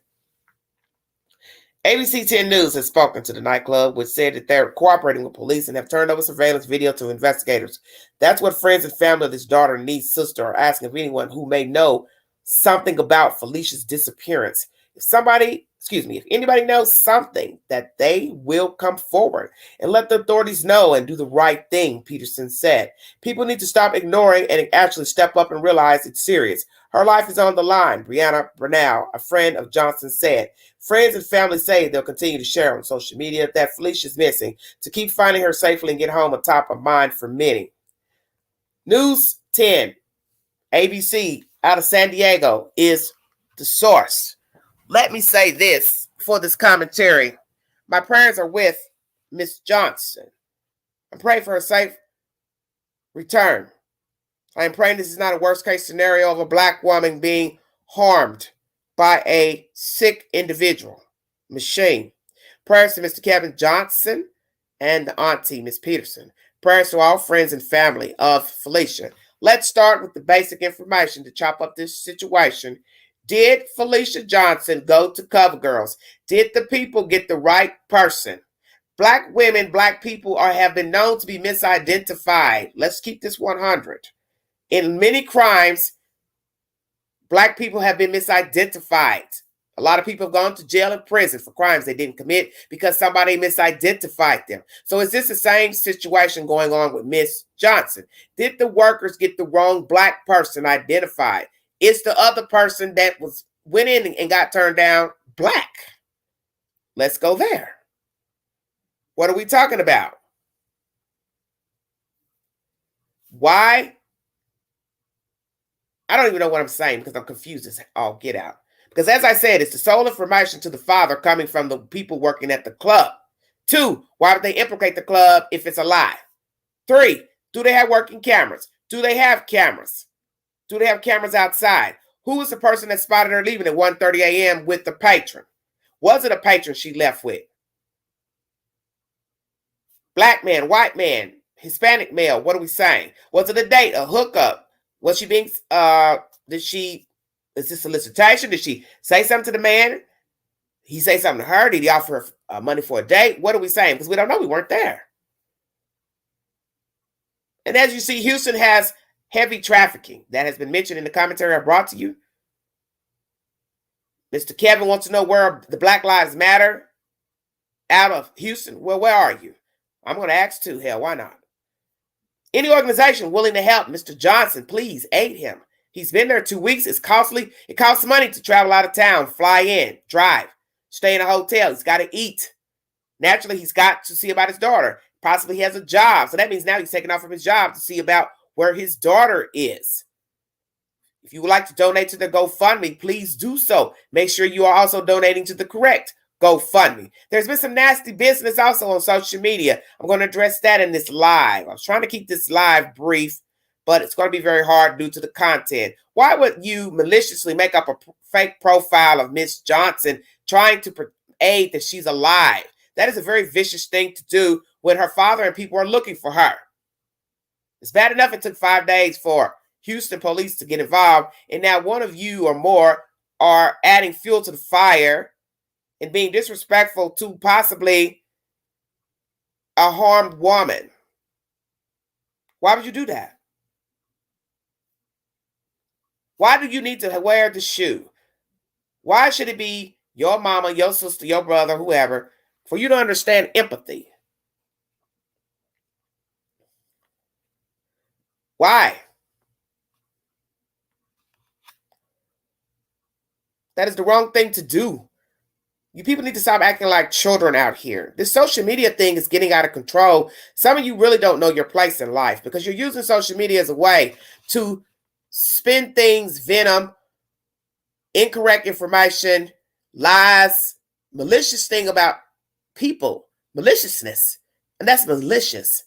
ABC 10 News has spoken to the nightclub, which said that they're cooperating with police and have turned over surveillance video to investigators. That's what friends and family of this daughter, niece, sister are asking of anyone who may know something about Felicia's disappearance. If anybody knows something, that they will come forward and let the authorities know and do the right thing, Peterson said. People need to stop ignoring and actually step up and realize it's serious. Her life is on the line, Brianna Brunel, a friend of Johnson, said. Friends and family say they'll continue to share on social media that Felicia's missing to keep finding her safely and get home on top of mind for many. News 10, ABC out of San Diego is the source. Let me say this for this commentary. My prayers are with Miss Johnson. I pray for her safe return. I am praying this is not a worst case scenario of a black woman being harmed by a sick individual machine. Prayers to Mr. Kevin Johnson and the auntie, Miss Peterson. Prayers to all friends and family of Felicia. Let's start with the basic information to chop up this situation. Did Felicia Johnson go to CoverGirls? Did the people get the right person? Black women, black people have been known to be misidentified. Let's keep this 100. In many crimes, black people have been misidentified. A lot of people have gone to jail and prison for crimes they didn't commit because somebody misidentified them. So is this the same situation going on with Miss Johnson? Did the workers get the wrong black person identified? Is the other person that went in and got turned down black? Let's go there. What are we talking about? Why? I don't even know what I'm saying because I'm confused as all get out. Because as I said, it's the sole information to the father coming from the people working at the club. 2, why would they implicate the club if it's a lie? 3, do they have working cameras? Do they have cameras? Do they have cameras outside? Who was the person that spotted her leaving at 1:30 a.m. with the patron? Was it a patron she left with? Black man, white man, Hispanic male, what are we saying? Was it a date, a hookup? Was she being, is this solicitation? Did she say something to the man? He say something to her? Did he offer her money for a date? What are we saying? Because we don't know. We weren't there. And as you see, Houston has heavy trafficking. That has been mentioned in the commentary I brought to you. Mr. Kevin wants to know where the Black Lives Matter out of Houston. Well, where are you? I'm going to ask too. Hell, why not? Any organization willing to help Mr. Johnson, please aid him. He's been there 2 weeks. It's costly. It costs money to travel out of town, fly in, drive, stay in a hotel. He's got to eat. Naturally, he's got to see about his daughter. Possibly he has a job. So that means now he's taking off from his job to see about where his daughter is. If you would like to donate to the GoFundMe, please do so. Make sure you are also donating to the correct GoFundMe. There's been some nasty business also on social media. I'm going to address that in this live. I was trying to keep this live brief, but it's going to be very hard due to the content. Why would you maliciously make up a fake profile of Miss Johnson trying to aid that she's alive? That is a very vicious thing to do when her father and people are looking for her. It's bad enough it took 5 days for Houston police to get involved, and now one of you or more are adding fuel to the fire and being disrespectful to possibly a harmed woman. Why would you do that? Why do you need to wear the shoe? Why should it be your mama, your sister, your brother, whoever, for you to understand empathy? Why? That is the wrong thing to do. You people need to stop acting like children out here. This social media thing is getting out of control. Some of you really don't know your place in life because you're using social media as a way to spin things, venom, incorrect information, lies, malicious thing about people, maliciousness. And that's malicious.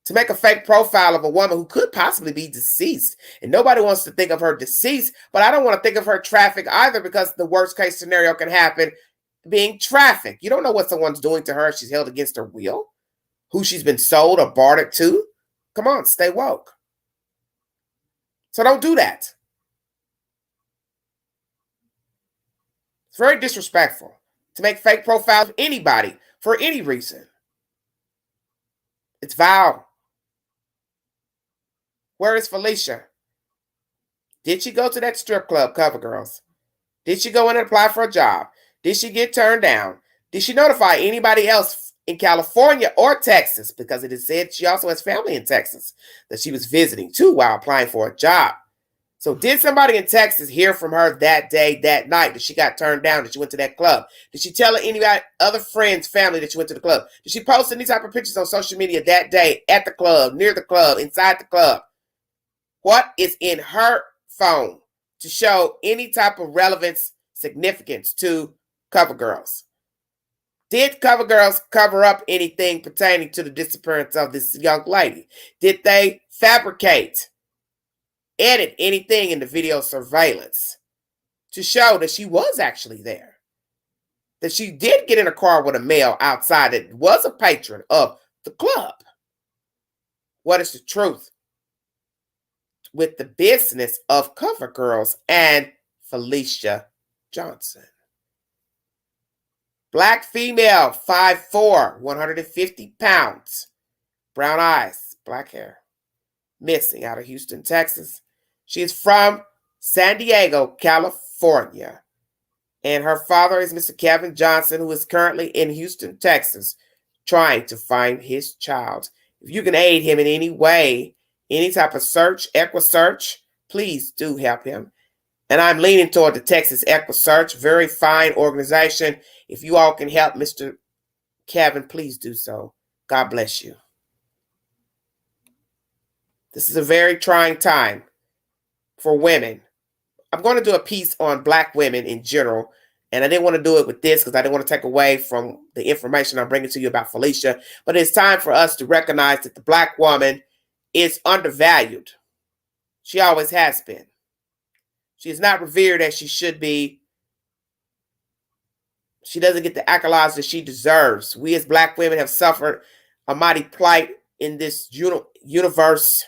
To make a fake profile of a woman who could possibly be deceased. And nobody wants to think of her deceased, but I don't want to think of her trafficked either, because the worst case scenario can happen, being trafficked. You don't know what someone's doing to her if she's held against her will, who she's been sold or bartered to. Come on, stay woke. So don't do that. It's very disrespectful to make fake profiles of anybody for any reason. It's vile. Where is Felicia? Did she go to that strip club, Cover Girls? Did she go in and apply for a job? Did she get turned down? Did she notify anybody else in California or Texas? Because it is said she also has family in Texas that she was visiting too while applying for a job. So did somebody in Texas hear from her that day, that night, that she got turned down, that she went to that club? Did she tell anybody, other friends, family, that she went to the club? Did she post any type of pictures on social media that day, at the club, near the club, inside the club? What is in her phone to show any type of relevance, significance to Cover Girls? Did Cover Girls cover up anything pertaining to the disappearance of this young lady? Did they fabricate, edit anything in the video surveillance to show that she was actually there? That she did get in a car with a male outside that was a patron of the club? What is the truth with the business of Cover Girls and Felicia Johnson? Black female, 5'4", 150 pounds, brown eyes, black hair, missing out of Houston, Texas. She is from San Diego, California, and her father is Mr. Kevin Johnson, who is currently in Houston, Texas, trying to find his child. If you can aid him in any way, any type of search, EquiSearch, please do help him. And I'm leaning toward the Texas EquiSearch, very fine organization. If you all can help Mr. Kevin, please do so. God bless you. This is a very trying time for women. I'm going to do a piece on Black women in general, and I didn't want to do it with this because I didn't want to take away from the information I'm bringing to you about Felicia. But it's time for us to recognize that the Black woman is undervalued. She always has been. She is not revered as she should be. She doesn't get the accolades that she deserves. We as Black women have suffered a mighty plight in this universe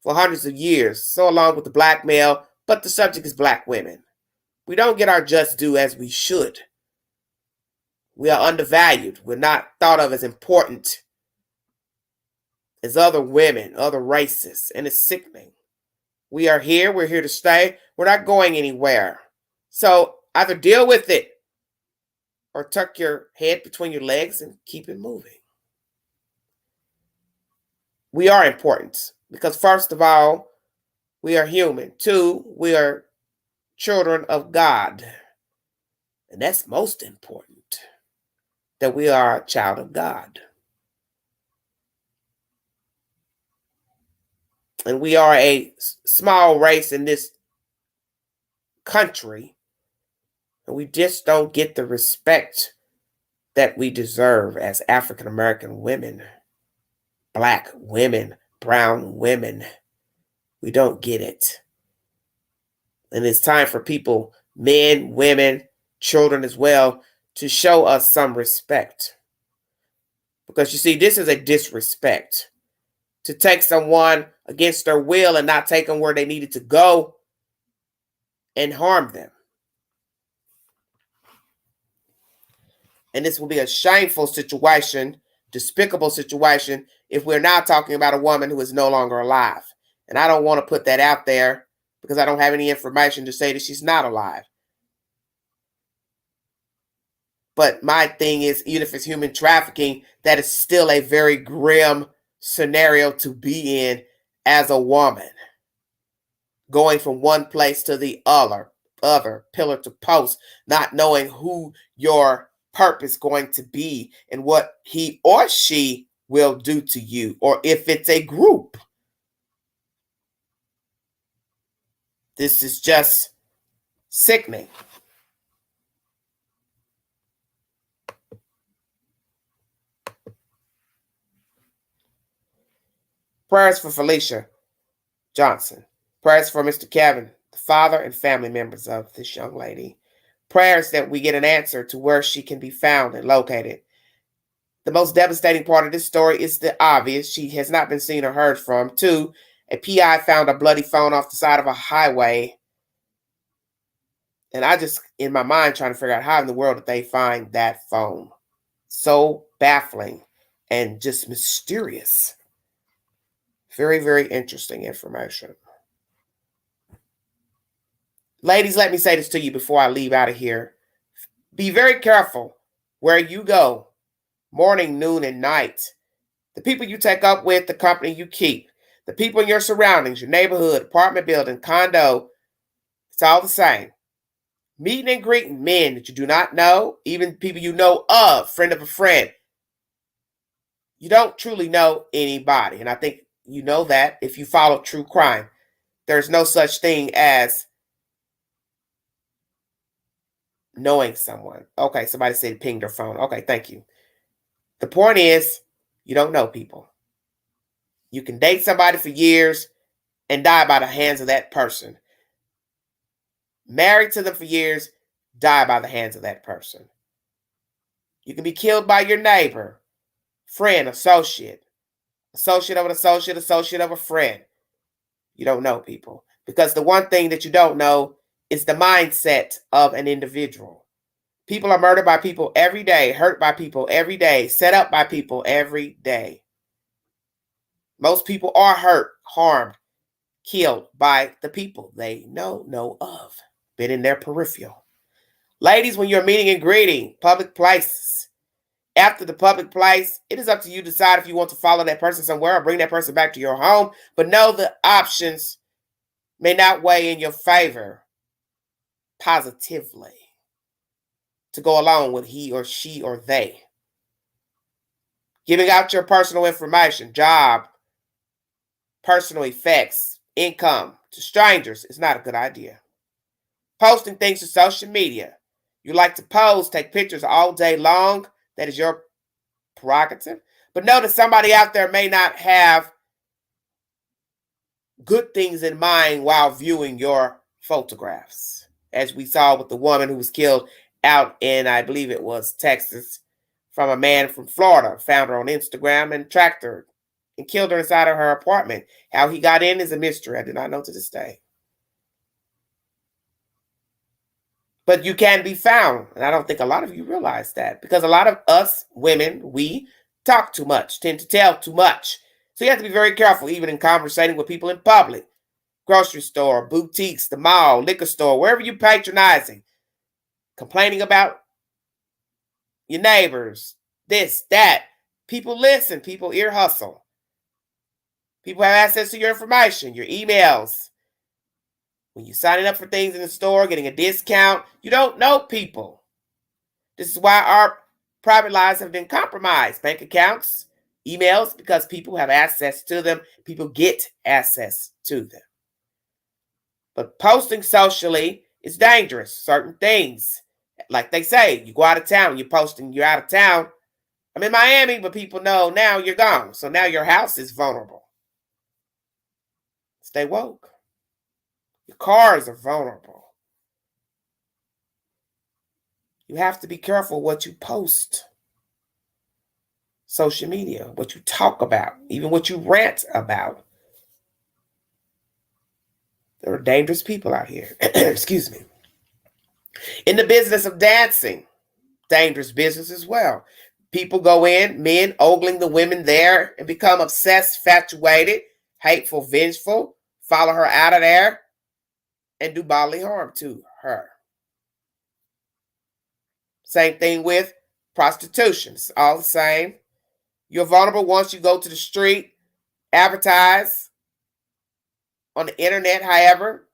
for hundreds of years, so along with the Black male, but the subject is Black women. We don't get our just due as we should. We are undervalued. We're not thought of as important as other women, other races, and it's sickening. We are here. We're here to stay. We're not going anywhere. So either deal with it or tuck your head between your legs and keep it moving. We are important because, first of all, we are human. Two, we are children of God. And that's most important, that we are a child of God. And we are a small race in this country. And we just don't get the respect that we deserve as African American women, Black women, brown women. We don't get it. And it's time for people, men, women, children as well, to show us some respect. Because you see, this is a disrespect. To take someone against their will and not take them where they needed to go and harm them. And this will be a shameful situation, despicable situation, if we're now talking about a woman who is no longer alive. And I don't want to put that out there because I don't have any information to say that she's not alive. But my thing is, even if it's human trafficking, that is still a very grim scenario to be in as a woman. Going from one place to the other, pillar to post, not knowing who your purpose going to be and what he or she will do to you, or if it's a group. This is just sickening. Prayers for Felicia Johnson. Prayers for Mr. Kevin, the father and family members of this young lady. Prayers that we get an answer to where she can be found and located. The most devastating part of this story is the obvious. She has not been seen or heard from. 2, a PI found a bloody phone off the side of a highway. And I just, in my mind, trying to figure out how in the world did they find that phone. So baffling and just mysterious. Very, very interesting information. Ladies, let me say this to you before I leave out of here. Be very careful where you go, morning, noon, and night. The people you take up with, the company you keep, the people in your surroundings, your neighborhood, apartment building, condo, it's all the same. Meeting and greeting men that you do not know, even people you know of, friend of a friend. You don't truly know anybody. And I think you know that if you follow true crime. There's no such thing as knowing someone. Okay, somebody said ping their phone. Okay, thank you. The point is, you don't know people. You can date somebody for years and die by the hands of that person. Married to them for years, die by the hands of that person. You can be killed by your neighbor, friend, associate of an associate, associate of a friend. You don't know people. Because the one thing that you don't know is the mindset of an individual. People are murdered by people every day, hurt by people every day, set up by people every day. Most people are hurt, harmed, killed by the people they know of, been in their peripheral. Ladies, when you're meeting and greeting, public places, after the public place, it is up to you to decide if you want to follow that person somewhere or bring that person back to your home. But know the options may not weigh in your favor positively to go along with he or she or they. Giving out your personal information, job, personal effects, income to strangers is not a good idea. Posting things to social media. You like to pose, take pictures all day long. That is your prerogative. But know that somebody out there may not have good things in mind while viewing your photographs. As we saw with the woman who was killed out in, I believe it was Texas, from a man from Florida. Found her on Instagram and tracked her and killed her inside of her apartment. How he got in is a mystery. I do not know to this day. But you can be found. And I don't think a lot of you realize that. Because a lot of us women, we talk too much, tend to tell too much. So you have to be very careful, even in conversating with people in public. Grocery store, boutiques, the mall, liquor store, wherever you're patronizing. Complaining about your neighbors, this, that. People listen. People ear hustle. People have access to your information, your emails. When you're signing up for things in the store, getting a discount, you don't know people. This is why our private lives have been compromised. Bank accounts, emails, because people have access to them. People get access to them. But posting socially is dangerous. Certain things, like they say, you go out of town, you're posting, you're out of town. I'm in Miami, but people know now you're gone. So now your house is vulnerable. Stay woke. Your cars are vulnerable. You have to be careful what you post. Social media, what you talk about, even what you rant about. There are dangerous people out here. Excuse me. In the business of dancing, dangerous business as well. People go in, men ogling the women there and become obsessed, infatuated, hateful, vengeful, follow her out of there and do bodily harm to her. Same thing with prostitution. It's all the same. You're vulnerable once you go to the street, advertise on the internet, however,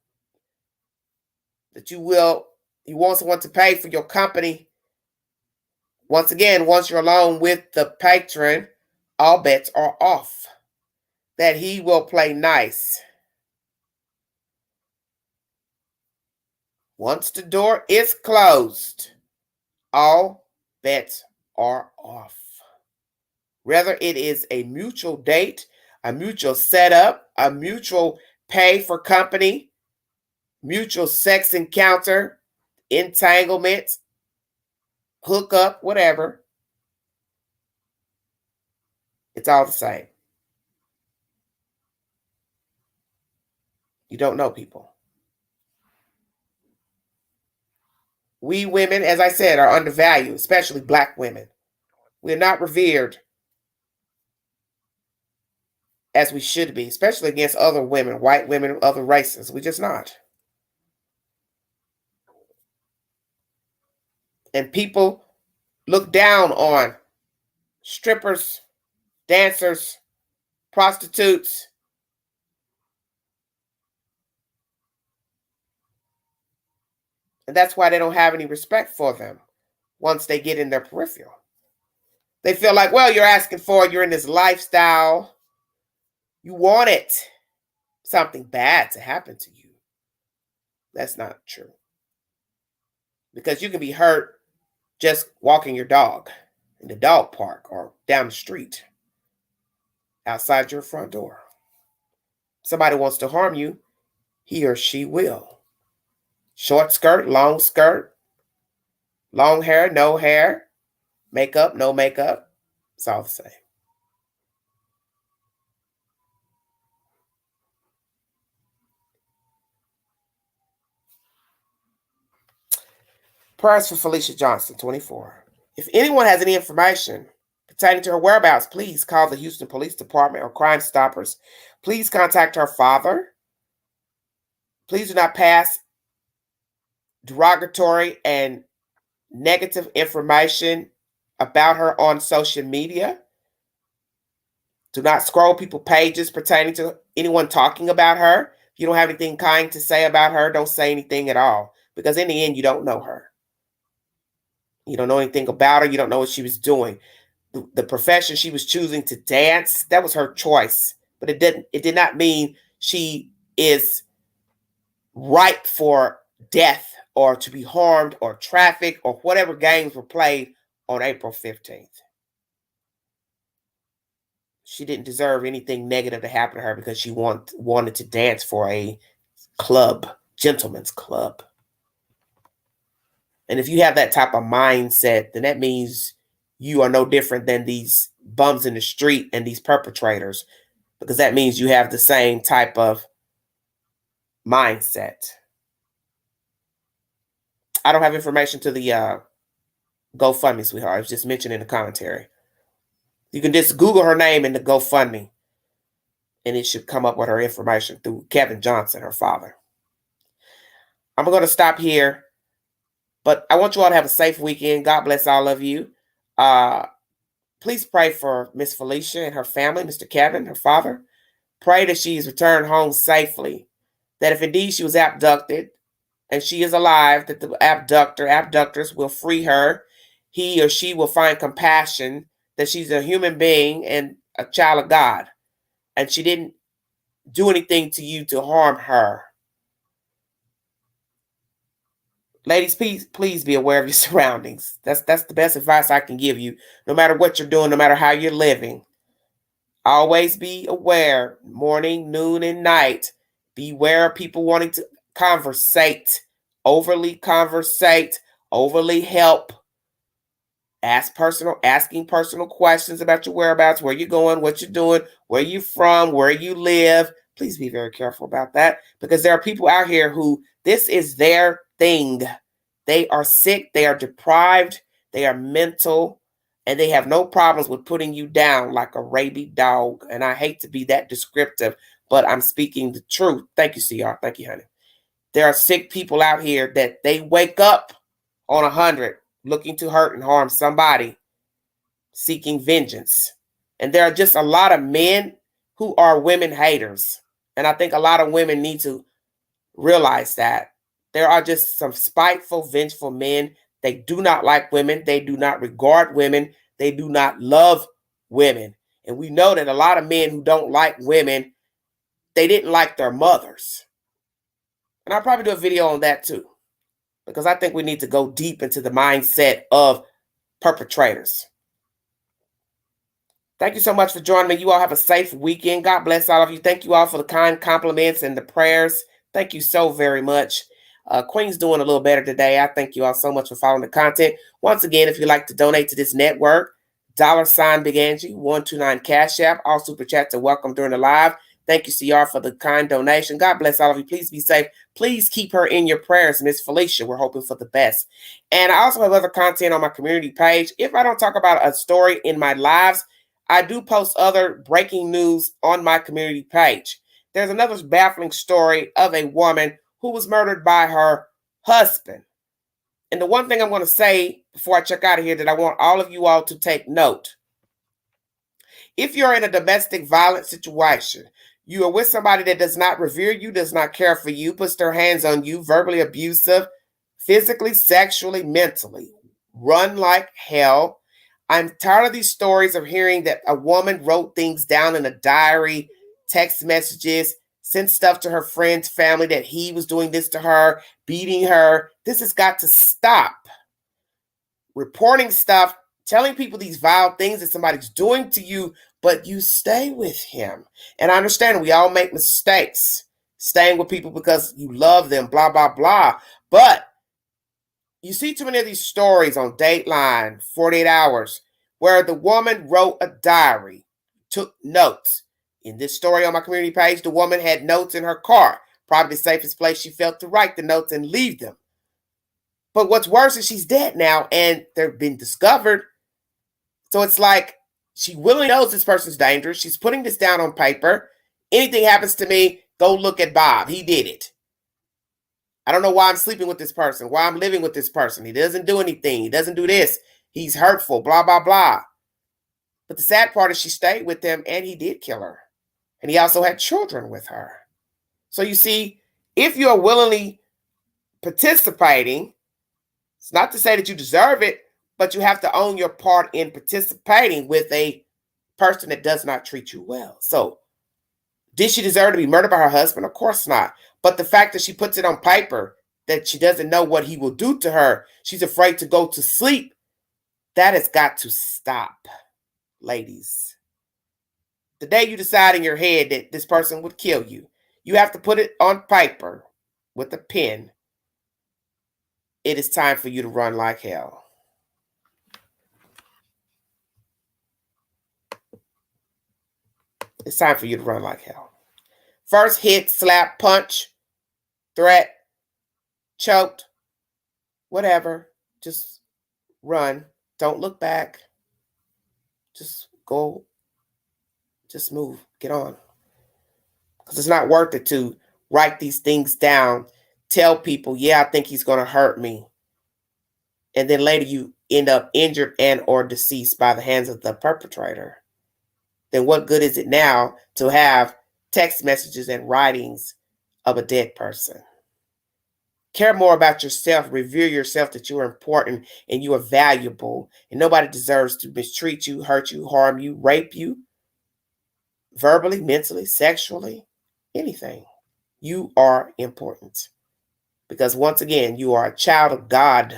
that you want someone to pay for your company. Once again, once you're alone with the patron, all bets are off. That he will play nice. Once the door is closed, all bets are off. Whether it is a mutual date, a mutual setup, a mutual pay for company, mutual sex encounter, entanglement, hookup, whatever. It's all the same. You don't know people. We women, as I said, are undervalued, especially black women. We're not revered as we should be, especially against other women, white women, other races. We're just not. And people look down on strippers, dancers, prostitutes. And that's why they don't have any respect for them once they get in their peripheral. They feel like, well, you're asking for it. You're in this lifestyle. You want it. Something bad to happen to you. That's not true. Because you can be hurt just walking your dog in the dog park or down the street outside your front door. Somebody wants to harm you, he or she will. Short skirt, long hair, no hair, makeup, no makeup. It's all the same. Prayers for Felicia Johnson, 24. If anyone has any information pertaining to her whereabouts, please call the Houston Police Department or Crime Stoppers. Please contact her father. Please do not pass derogatory and negative information about her on social media. Do not scroll people's pages pertaining to anyone talking about her. If you don't have anything kind to say about her, don't say anything at all. Because in the end, you don't know her. You don't know anything about her. You don't know what she was doing. The profession she was choosing to dance, that was her choice. But it did not mean she is ripe for death or to be harmed or trafficked or whatever games were played on April 15th. She didn't deserve anything negative to happen to her because she wanted to dance for a club, gentleman's club. And if you have that type of mindset, then that means you are no different than these bums in the street and these perpetrators, because that means you have the same type of mindset. I don't have information to the GoFundMe, sweetheart. I was just mentioned in the commentary. You can just Google her name in the GoFundMe, and it should come up with her information through Kevin Johnson, her father. I'm going to stop here, but I want you all to have a safe weekend. God bless all of you. Please pray for Miss Felicia and her family, Mr. Kevin, her father. Pray that she is returned home safely, that if indeed she was abducted and she is alive, that the abductors will free her. He or she will find compassion, that she's a human being and a child of God, and she didn't do anything to you to harm her. Ladies, please be aware of your surroundings. That's the best advice I can give you. No matter what you're doing, no matter how you're living, always be aware, morning, noon, and night. Beware of people wanting to overly help. Asking personal questions about your whereabouts, where you're going, what you're doing, where you're from, where you live. Please be very careful about that, because there are people out here who this is their thing. They are sick, they are deprived, they are mental, and they have no problems with putting you down like a rabid dog. And I hate to be that descriptive, but I'm speaking the truth. Thank you, CR. Thank you, honey. There are sick people out here that they wake up on 100 looking to hurt and harm somebody, seeking vengeance. And there are just a lot of men who are women haters. And I think a lot of women need to realize that. There are just some spiteful, vengeful men. They do not like women. They do not regard women. They do not love women. And we know that a lot of men who don't like women, they didn't like their mothers. And I'll probably do a video on that too, because I think we need to go deep into the mindset of perpetrators. Thank you so much for joining me. You all have a safe weekend. God bless all of you. Thank you all for the kind compliments and the prayers. Thank you so very much. Queen's doing a little better today. I thank you all so much for following the content. Once again, if you'd like to donate to this network, $ Big Angie 129 Cash App. All super chats are welcome during the live. Thank you, CR, for the kind donation. God bless all of you. Please be safe. Please keep her in your prayers, Miss Felicia. We're hoping for the best. And I also have other content on my community page. If I don't talk about a story in my lives, I do post other breaking news on my community page. There's another baffling story of a woman who was murdered by her husband. And the one thing I'm going to say before I check out of here that I want all of you all to take note. If you're in a domestic violence situation, you are with somebody that does not revere you, does not care for you, puts their hands on you, verbally abusive, physically, sexually, mentally, run like hell. I'm tired of these stories of hearing that a woman wrote things down in a diary, text messages, sent stuff to her friends, family that he was doing this to her, beating her. This has got to stop. Reporting stuff, telling people these vile things that somebody's doing to you, but you stay with him. And I understand we all make mistakes, staying with people because you love them, blah, blah, blah. But you see too many of these stories on Dateline, 48 Hours, where the woman wrote a diary, took notes. In this story on my community page, the woman had notes in her car, probably the safest place she felt to write the notes and leave them. But what's worse is she's dead now and they've been discovered. So it's like she willingly knows this person's dangerous. She's putting this down on paper. Anything happens to me, go look at Bob. He did it. I don't know why I'm sleeping with this person, why I'm living with this person. He doesn't do anything. He doesn't do this. He's hurtful, blah, blah, blah. But the sad part is she stayed with him and he did kill her. And he also had children with her. So you see, if you're willingly participating, it's not to say that you deserve it, but you have to own your part in participating with a person that does not treat you well. So did she deserve to be murdered by her husband? Of course not. But the fact that she puts it on paper, that she doesn't know what he will do to her, she's afraid to go to sleep, that has got to stop, ladies. The day you decide in your head that this person would kill you, you have to put it on paper with a pen. It is time for you to run like hell. It's time for you to run like hell. First hit, slap, punch, threat, choked, whatever. Just run. Don't look back. Just go. Just move. Get on. Because it's not worth it to write these things down, tell people, yeah, I think he's going to hurt me. And then later you end up injured and or deceased by the hands of the perpetrator. Then what good is it now to have text messages and writings of a dead person? Care more about yourself, revere yourself, that you are important and you are valuable, and nobody deserves to mistreat you, hurt you, harm you, rape you, verbally, mentally, sexually, anything. You are important because once again, you are a child of God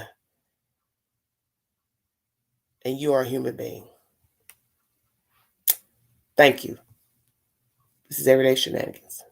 and you are a human being. Thank you. This is Everyday Shenanigans.